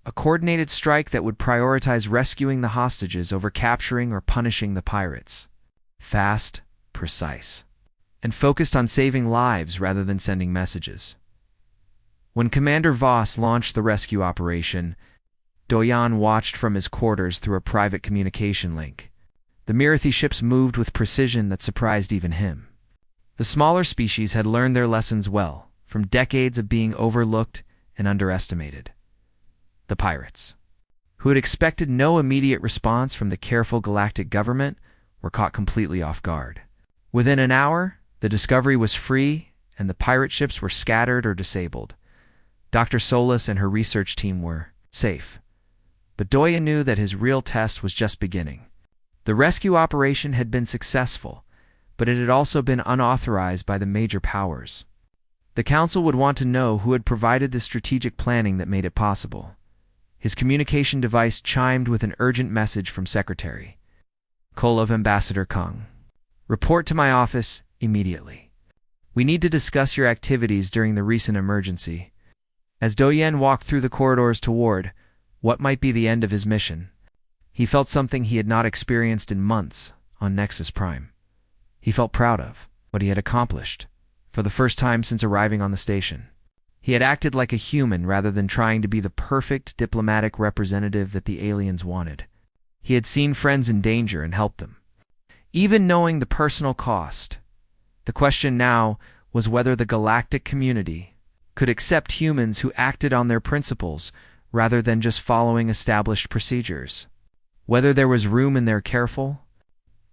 A coordinated strike that would prioritize rescuing the hostages over capturing or punishing the pirates. Fast, precise, and focused on saving lives rather than sending messages. When Commander Voss launched the rescue operation, Doyen watched from his quarters through a private communication link. The Mirathi ships moved with precision that surprised even him. The smaller species had learned their lessons well, from decades of being overlooked and underestimated. The pirates, who had expected no immediate response from the careful galactic government, were caught completely off guard. Within an hour, the Discovery was free, and the pirate ships were scattered or disabled. Dr. Solis and her research team were safe. But Doyen knew that his real test was just beginning. The rescue operation had been successful, but it had also been unauthorized by the major powers. The Council would want to know who had provided the strategic planning that made it possible. His communication device chimed with an urgent message from Secretary Kolev Ambassador Kung. Report to my office immediately. We need to discuss your activities during the recent emergency. As Doyen walked through the corridors toward what might be the end of his mission, he felt something he had not experienced in months on Nexus Prime. He felt proud of what he had accomplished for the first time since arriving on the station. He had acted like a human rather than trying to be the perfect diplomatic representative that the aliens wanted. He had seen friends in danger and helped them, even knowing the personal cost. The question now was whether the galactic community could accept humans who acted on their principles rather than just following established procedures. Whether there was room in their careful,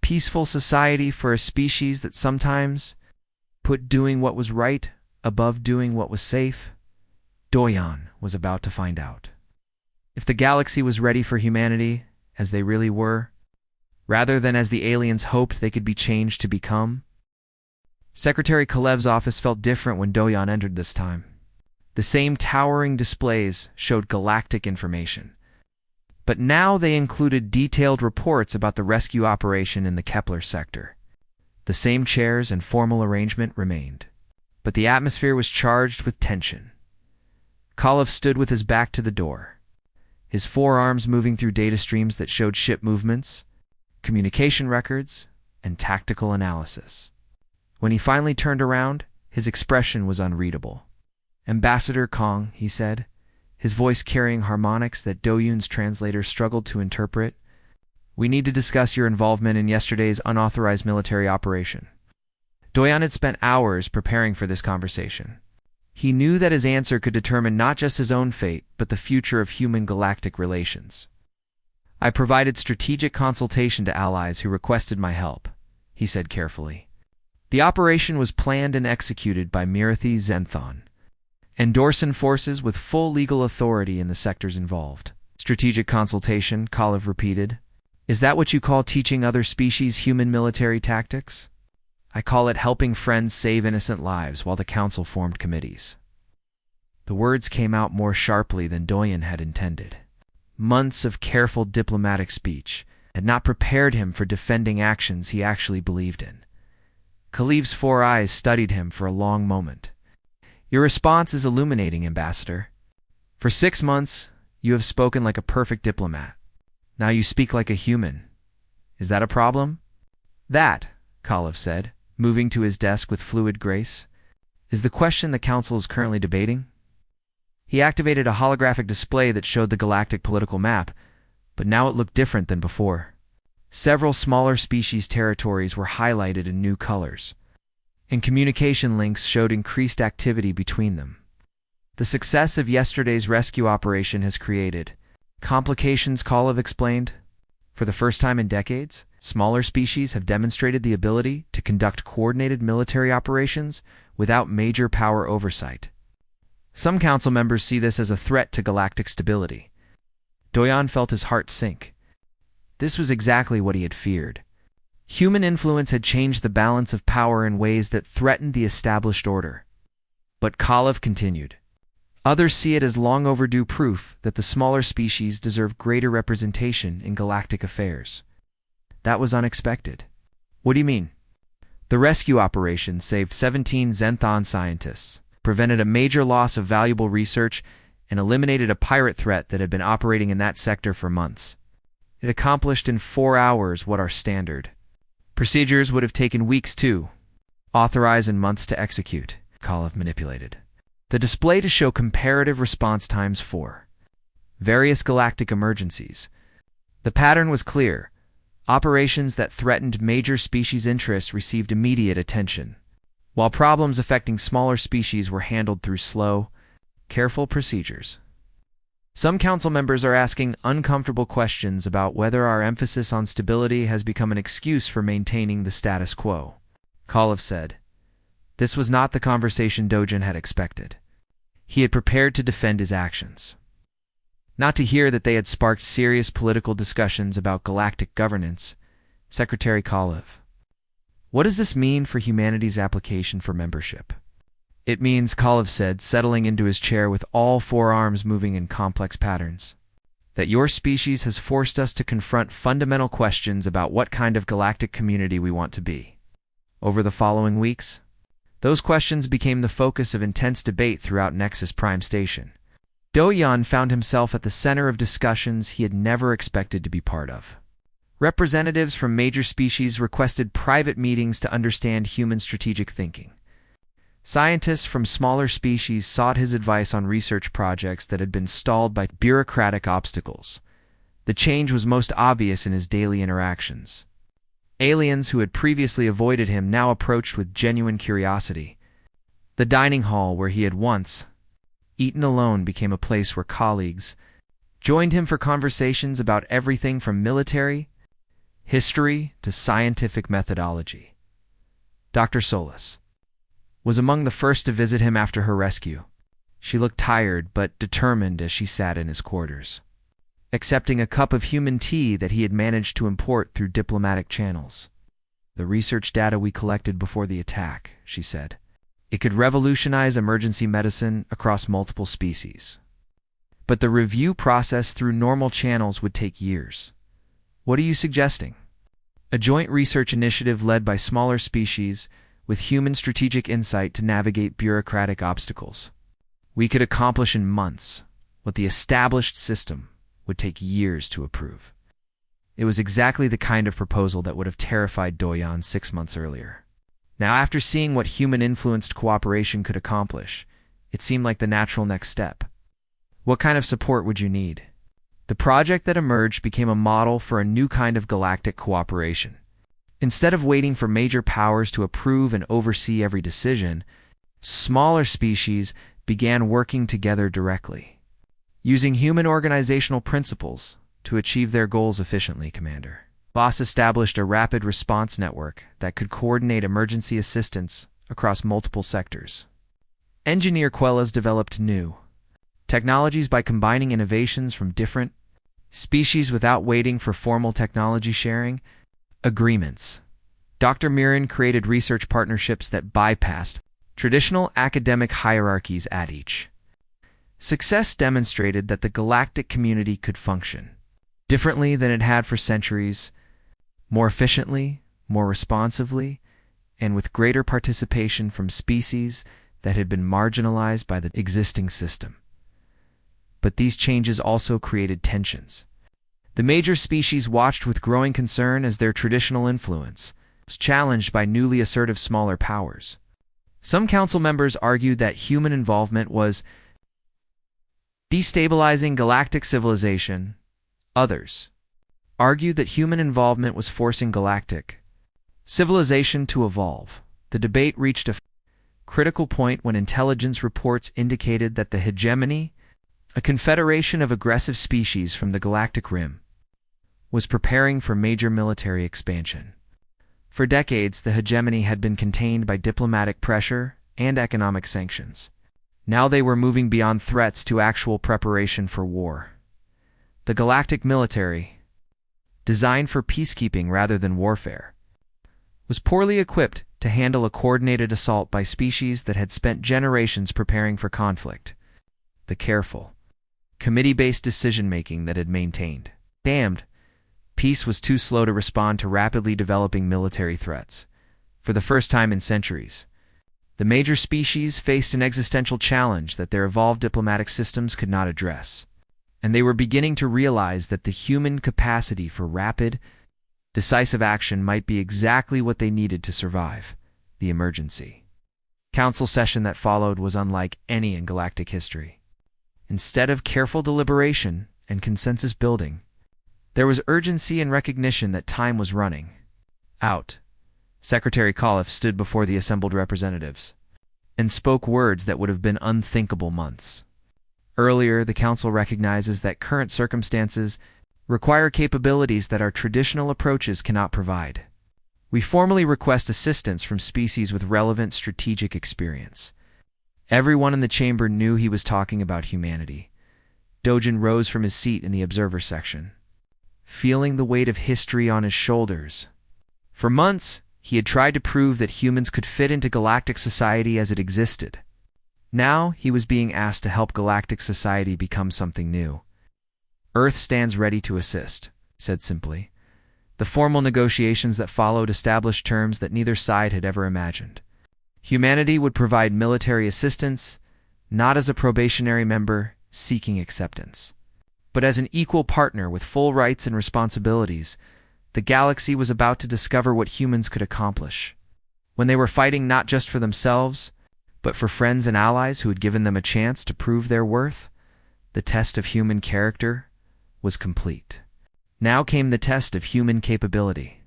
peaceful society for a species that sometimes put doing what was right above doing what was safe. Doyen was about to find out. If the galaxy was ready for humanity, as they really were, rather than as the aliens hoped they could be changed to become. Secretary Kolev's office felt different when Doyen entered this time. The same towering displays showed galactic information. But now they included detailed reports about the rescue operation in the Kepler sector. The same chairs and formal arrangement remained, but the atmosphere was charged with tension. Kalev stood with his back to the door, his forearms moving through data streams that showed ship movements, communication records, and tactical analysis. When he finally turned around, his expression was unreadable. "Ambassador Kong," he said, his voice carrying harmonics that Doyun's translator struggled to interpret, "we need to discuss your involvement in yesterday's unauthorized military operation." Doyan had spent hours preparing for this conversation. He knew that his answer could determine not just his own fate, but the future of human-galactic relations. "I provided strategic consultation to allies who requested my help," he said carefully. "The operation was planned and executed by Mirathi Zenthon, Endorsan forces with full legal authority in the sectors involved." "Strategic consultation," Kalev repeated. "Is that what you call teaching other species human military tactics?" "I call it helping friends save innocent lives while the Council formed committees." The words came out more sharply than Doyan had intended. Months of careful diplomatic speech had not prepared him for defending actions he actually believed in. Kalev's 4 eyes studied him for a long moment. "Your response is illuminating, Ambassador. For 6 months, you have spoken like a perfect diplomat. Now you speak like a human. Is that a problem?" "That," Kalev said, moving to his desk with fluid grace, "is the question the Council is currently debating." He activated a holographic display that showed the galactic political map, but now it looked different than before. Several smaller species territories were highlighted in new colors, and communication links showed increased activity between them. "The success of yesterday's rescue operation has created complications," Kalev explained. "For the first time in decades, smaller species have demonstrated the ability to conduct coordinated military operations without major power oversight. Some council members see this as a threat to galactic stability." Doyan felt his heart sink. This was exactly what he had feared. Human influence had changed the balance of power in ways that threatened the established order. But Kalev continued. "Others see it as long overdue proof that the smaller species deserve greater representation in galactic affairs." "That was unexpected." "What do you mean?" "The rescue operation saved 17 Zenthon scientists, prevented a major loss of valuable research, and eliminated a pirate threat that had been operating in that sector for months. It accomplished in 4 hours what our standard procedures would have taken weeks to authorize and months to execute," Kalev manipulated the display to show comparative response times for various galactic emergencies. The pattern was clear. Operations that threatened major species interests received immediate attention, while problems affecting smaller species were handled through slow, careful procedures. "Some council members are asking uncomfortable questions about whether our emphasis on stability has become an excuse for maintaining the status quo," Kalev said. This was not the conversation Dojan had expected. He had prepared to defend his actions, not to hear that they had sparked serious political discussions about galactic governance. "Secretary Kalev, what does this mean for humanity's application for membership?" "It means," Kalev said, settling into his chair with all 4 arms moving in complex patterns, "that your species has forced us to confront fundamental questions about what kind of galactic community we want to be." Over the following weeks, those questions became the focus of intense debate throughout Nexus Prime Station. Doyan found himself at the center of discussions he had never expected to be part of. Representatives from major species requested private meetings to understand human strategic thinking. Scientists from smaller species sought his advice on research projects that had been stalled by bureaucratic obstacles. The change was most obvious in his daily interactions. Aliens who had previously avoided him now approached with genuine curiosity. The dining hall where he had once eaten alone became a place where colleagues joined him for conversations about everything from military, history, to scientific methodology. Dr. Solis was among the first to visit him after her rescue. She looked tired but determined as she sat in his quarters, accepting a cup of human tea that he had managed to import through diplomatic channels. "The research data we collected before the attack," she said. "It could revolutionize emergency medicine across multiple species. but the review process through normal channels would take years. What are you suggesting? A joint research initiative led by smaller species with human strategic insight to navigate bureaucratic obstacles. We could accomplish in months what the established system would take years to approve. It was exactly the kind of proposal that would have terrified Doyan 6 months earlier. Now, after seeing what human-influenced cooperation could accomplish, it seemed like the natural next step. What kind of support would you need? The project that emerged became a model for a new kind of galactic cooperation. Instead of waiting for major powers to approve and oversee every decision, smaller species began working together directly, using human organizational principles to achieve their goals efficiently, Commander. Boss established a rapid response network that could coordinate emergency assistance across multiple sectors. Engineer Quellas developed new technologies by combining innovations from different species without waiting for formal technology sharing agreements. Dr. Mirren created research partnerships that bypassed traditional academic hierarchies at each. Success demonstrated that the galactic community could function differently than it had for centuries, more efficiently, more responsively, and with greater participation from species that had been marginalized by the existing system. But these changes also created tensions. The major species watched with growing concern as their traditional influence was challenged by newly assertive smaller powers. Some council members argued that human involvement was destabilizing galactic civilization. Others argued that human involvement was forcing galactic civilization to evolve. The debate reached a critical point when intelligence reports indicated that the hegemony, a confederation of aggressive species from the galactic rim, was preparing for major military expansion. For decades, the hegemony had been contained by diplomatic pressure and economic sanctions. Now they were moving beyond threats to actual preparation for war. The galactic military, designed for peacekeeping rather than warfare, was poorly equipped to handle a coordinated assault by species that had spent generations preparing for conflict. The careful, committee-based decision-making that had maintained peace was too slow to respond to rapidly developing military threats. For the first time in centuries, the major species faced an existential challenge that their evolved diplomatic systems could not address, and they were beginning to realize that the human capacity for rapid, decisive action might be exactly what they needed to survive the emergency. Council session that followed was unlike any in galactic history. Instead of careful deliberation and consensus building, there was urgency and recognition that time was running out. Secretary Khalif stood before the assembled representatives and spoke words that would have been unthinkable months earlier. The Council recognizes that current circumstances require capabilities that our traditional approaches cannot provide. We formally request assistance from species with relevant strategic experience. Everyone in the chamber knew he was talking about humanity. Dojin rose from his seat in the observer section, feeling the weight of history on his shoulders. For months, he had tried to prove that humans could fit into galactic society as it existed. Now, he was being asked to help galactic society become something new. Earth stands ready to assist, said simply. The formal negotiations that followed established terms that neither side had ever imagined. Humanity would provide military assistance, not as a probationary member seeking acceptance, but as an equal partner with full rights and responsibilities. The galaxy was about to discover what humans could accomplish, when they were fighting not just for themselves, but for friends and allies who had given them a chance to prove their worth. The test of human character was complete. Now came the test of human capability.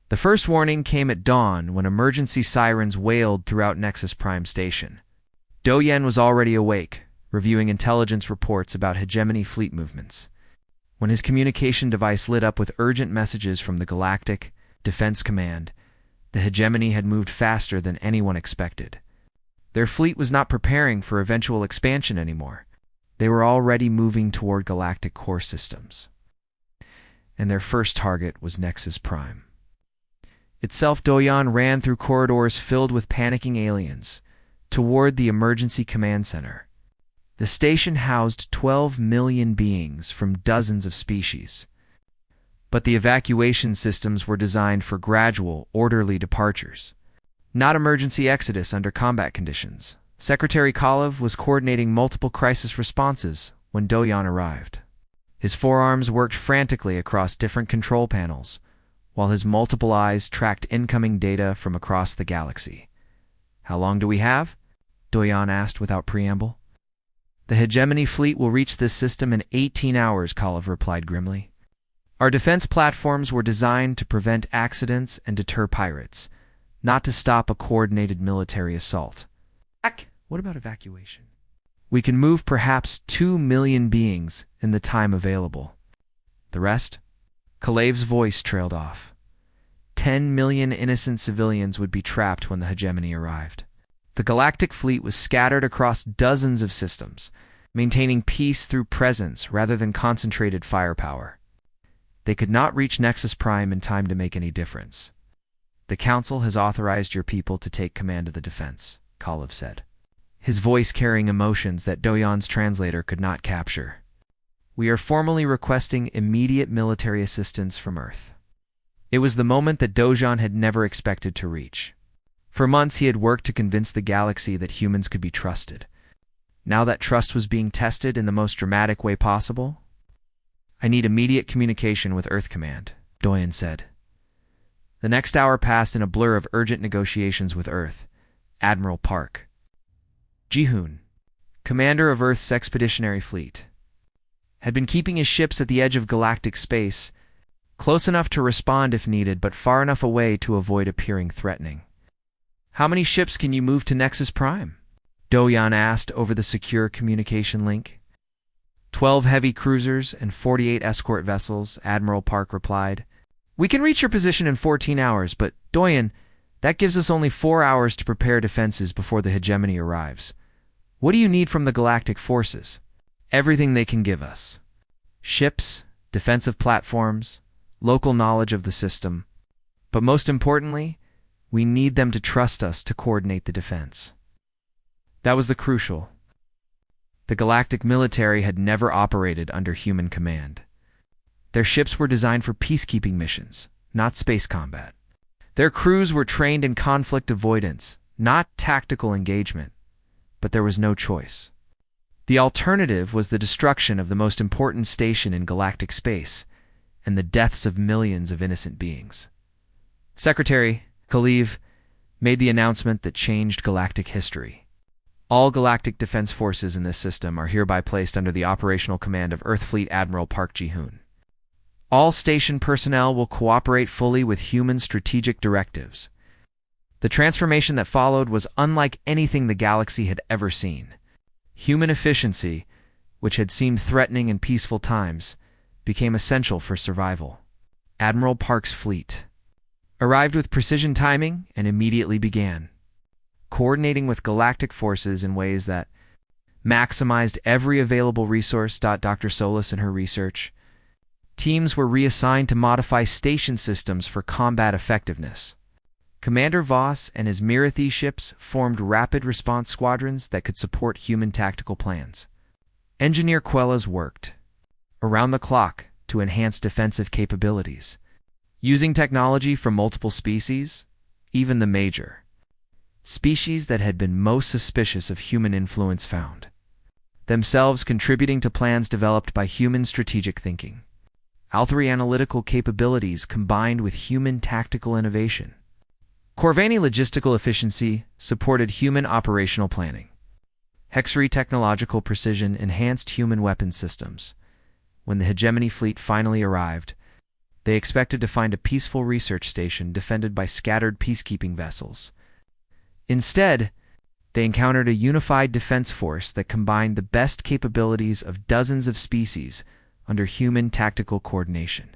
The first warning came at dawn when emergency sirens wailed throughout Nexus Prime Station. Doyen was already awake, reviewing intelligence reports about hegemony fleet movements, when his communication device lit up with urgent messages from the Galactic Defense Command. The hegemony had moved faster than anyone expected. Their fleet was not preparing for eventual expansion anymore. They were already moving toward galactic core systems. And their first target was Nexus Prime itself. Doyan ran through corridors filled with panicking aliens toward the emergency command center. The station housed 12 million beings from dozens of species. But the evacuation systems were designed for gradual, orderly departures, not emergency exodus under combat conditions. Secretary Kalev was coordinating multiple crisis responses when Do-yeon arrived. His forearms worked frantically across different control panels, while his multiple eyes tracked incoming data from across the galaxy. "How long do we have?" Do-yeon asked without preamble. "The hegemony fleet will reach this system in 18 hours, Kalev replied grimly. "Our defense platforms were designed to prevent accidents and deter pirates, not to stop a coordinated military assault." "What about evacuation?" "We can move perhaps 2 million beings in the time available. The rest?" Kalev's voice trailed off. 10 million innocent civilians would be trapped when the hegemony arrived. The galactic fleet was scattered across dozens of systems, maintaining peace through presence rather than concentrated firepower. They could not reach Nexus Prime in time to make any difference. "The Council has authorized your people to take command of the defense," Kalev said, his voice carrying emotions that Do-yeon's translator could not capture. "We are formally requesting immediate military assistance from Earth." It was the moment that Do-yeon had never expected to reach. For months he had worked to convince the galaxy that humans could be trusted. Now that trust was being tested in the most dramatic way possible. "I need immediate communication with Earth Command," Do-yeon said. The next hour passed in a blur of urgent negotiations with Earth. Admiral Park Ji-hoon, commander of Earth's expeditionary fleet, had been keeping his ships at the edge of galactic space, close enough to respond if needed, but far enough away to avoid appearing threatening. "How many ships can you move to Nexus Prime?" Do-yeon asked over the secure communication link. 12 heavy cruisers and 48 escort vessels, Admiral Park replied. "We can reach your position in 14 hours, but, Do-yeon, that gives us only 4 hours to prepare defenses before the hegemony arrives. What do you need from the galactic forces?" "Everything they can give us. Ships, defensive platforms, local knowledge of the system. But most importantly, we need them to trust us to coordinate the defense." That was the crucial. The galactic military had never operated under human command. Their ships were designed for peacekeeping missions, not space combat. Their crews were trained in conflict avoidance, not tactical engagement. But there was no choice. The alternative was the destruction of the most important station in galactic space, and the deaths of millions of innocent beings. Secretary Kalev made the announcement that changed galactic history. All galactic defense forces in this system are hereby placed under the operational command of Earth Fleet Admiral Park Ji-hoon. All station personnel will cooperate fully with human strategic directives. The transformation that followed was unlike anything the galaxy had ever seen. Human efficiency, which had seemed threatening in peaceful times, became essential for survival. Admiral Park's fleet arrived with precision timing and immediately began coordinating with galactic forces in ways that maximized every available resource. Dr. Solis and her research. Teams were reassigned to modify station systems for combat effectiveness. Commander Voss and his Mirathi ships formed rapid response squadrons that could support human tactical plans. Engineer Quellas worked around the clock to enhance defensive capabilities, using technology from multiple species, even the major species that had been most suspicious of human influence found themselves contributing to plans developed by human strategic thinking. Althary analytical capabilities combined with human tactical innovation. Corvani logistical efficiency supported human operational planning. Hexery technological precision enhanced human weapon systems. When the hegemony fleet finally arrived, they expected to find a peaceful research station defended by scattered peacekeeping vessels. Instead, they encountered a unified defense force that combined the best capabilities of dozens of species under human tactical coordination.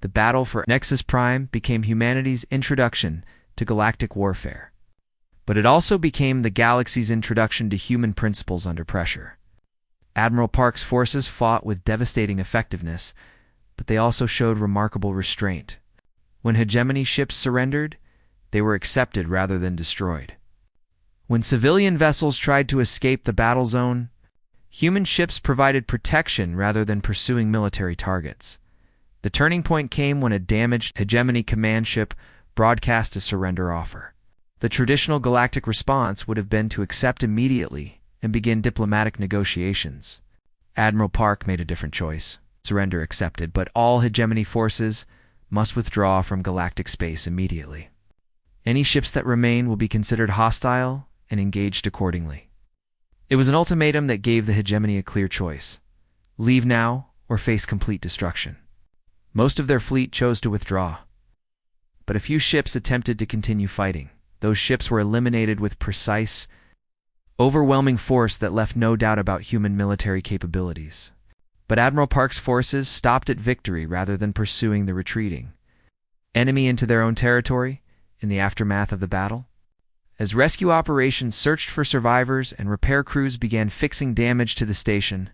The battle for Nexus Prime became humanity's introduction to galactic warfare. But it also became the galaxy's introduction to human principles under pressure. Admiral Park's forces fought with devastating effectiveness, but they also showed remarkable restraint. When hegemony ships surrendered, they were accepted rather than destroyed. When civilian vessels tried to escape the battle zone, Human ships provided protection rather than pursuing military targets. The turning point came when a damaged Hegemony command ship broadcast a surrender offer. The traditional galactic response would have been to accept immediately and begin diplomatic negotiations. Admiral Park made a different choice. Surrender accepted, but all Hegemony forces must withdraw from galactic space immediately. Any ships that remain will be considered hostile and engaged accordingly. It was an ultimatum that gave the Hegemony a clear choice: leave now or face complete destruction. Most of their fleet chose to withdraw, but a few ships attempted to continue fighting. Those ships were eliminated with precise, overwhelming force that left no doubt about human military capabilities. But Admiral Park's forces stopped at victory rather than pursuing the retreating enemy into their own territory in the aftermath of the battle. As rescue operations searched for survivors and repair crews began fixing damage to the station,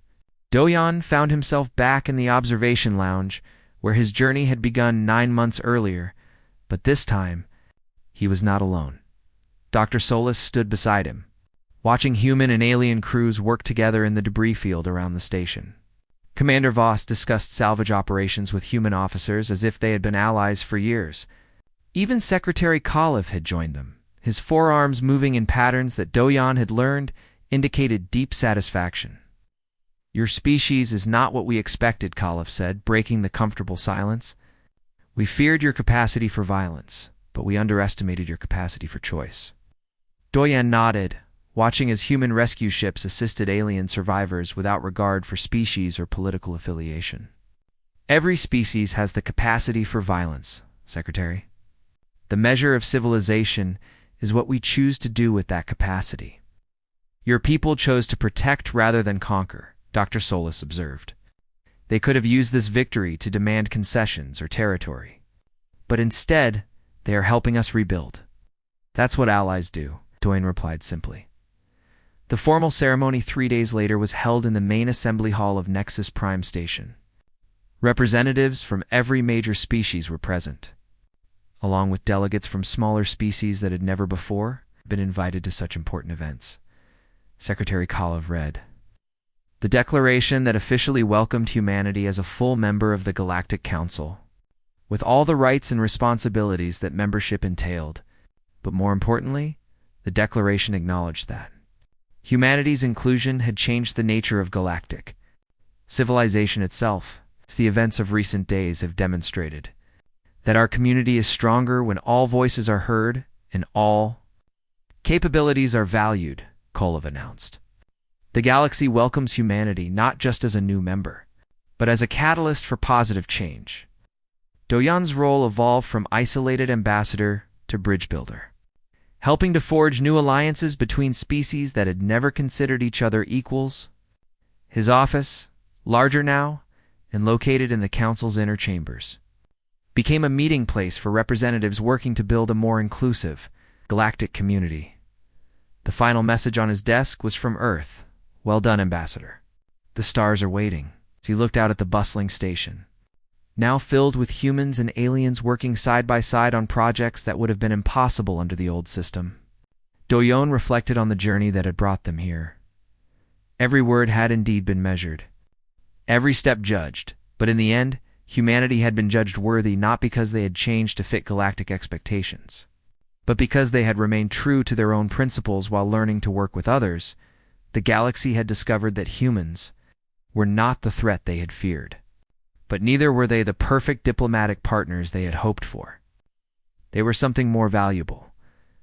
Do-yeon found himself back in the observation lounge where his journey had begun 9 months earlier, but this time he was not alone. Dr. Solis stood beside him, watching human and alien crews work together in the debris field around the station. Commander Voss discussed salvage operations with human officers as if they had been allies for years. Even Secretary Kalev had joined them. His forearms moving in patterns that Do-yeon had learned indicated deep satisfaction. "Your species is not what we expected," Kalev said, breaking the comfortable silence. "We feared your capacity for violence, but we underestimated your capacity for choice." Do-yeon nodded, watching as human rescue ships assisted alien survivors without regard for species or political affiliation. "Every species has the capacity for violence, Secretary. The measure of civilization is what we choose to do with that capacity. Your people chose to protect rather than conquer," Dr. Solis observed. "They could have used this victory to demand concessions or territory. But instead, they are helping us rebuild." "That's what allies do," Do-yeon replied simply. The formal ceremony 3 days later was held in the main assembly hall of Nexus Prime Station. Representatives from every major species were present, along with delegates from smaller species that had never before been invited to such important events. Secretary Kalev read the declaration that officially welcomed humanity as a full member of the Galactic Council, with all the rights and responsibilities that membership entailed. But more importantly, the declaration acknowledged that humanity's inclusion had changed the nature of galactic civilization itself. As the events of recent days have demonstrated, that our community is stronger when all voices are heard and all capabilities are valued, Kalev announced. The galaxy welcomes humanity not just as a new member, but as a catalyst for positive change. Do-yeon's role evolved from isolated ambassador to bridge builder, helping to forge new alliances between species that had never considered each other equals. His office, larger now and located in the council's inner chambers, became a meeting place for representatives working to build a more inclusive galactic community. The final message on his desk was from Earth. "Well done, Ambassador. The stars are waiting." As he looked out at the bustling station, now filled with humans and aliens working side by side on projects that would have been impossible under the old system, Do-yeon reflected on the journey that had brought them here. Every word had indeed been measured, every step judged, but in the end, humanity had been judged worthy not because they had changed to fit galactic expectations, but because they had remained true to their own principles while learning to work with others. The galaxy had discovered that humans were not the threat they had feared, but neither were they the perfect diplomatic partners they had hoped for. They were something more valuable,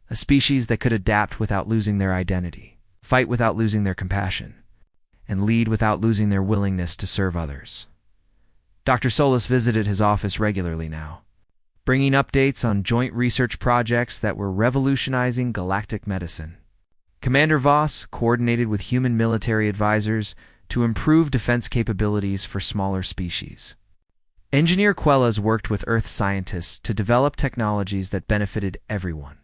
a species that could adapt without losing their identity, fight without losing their compassion, and lead without losing their willingness to serve others. Dr. Solis visited his office regularly now, bringing updates on joint research projects that were revolutionizing galactic medicine. Commander Voss coordinated with human military advisors to improve defense capabilities for smaller species. Engineer Quellas worked with Earth scientists to develop technologies that benefited everyone.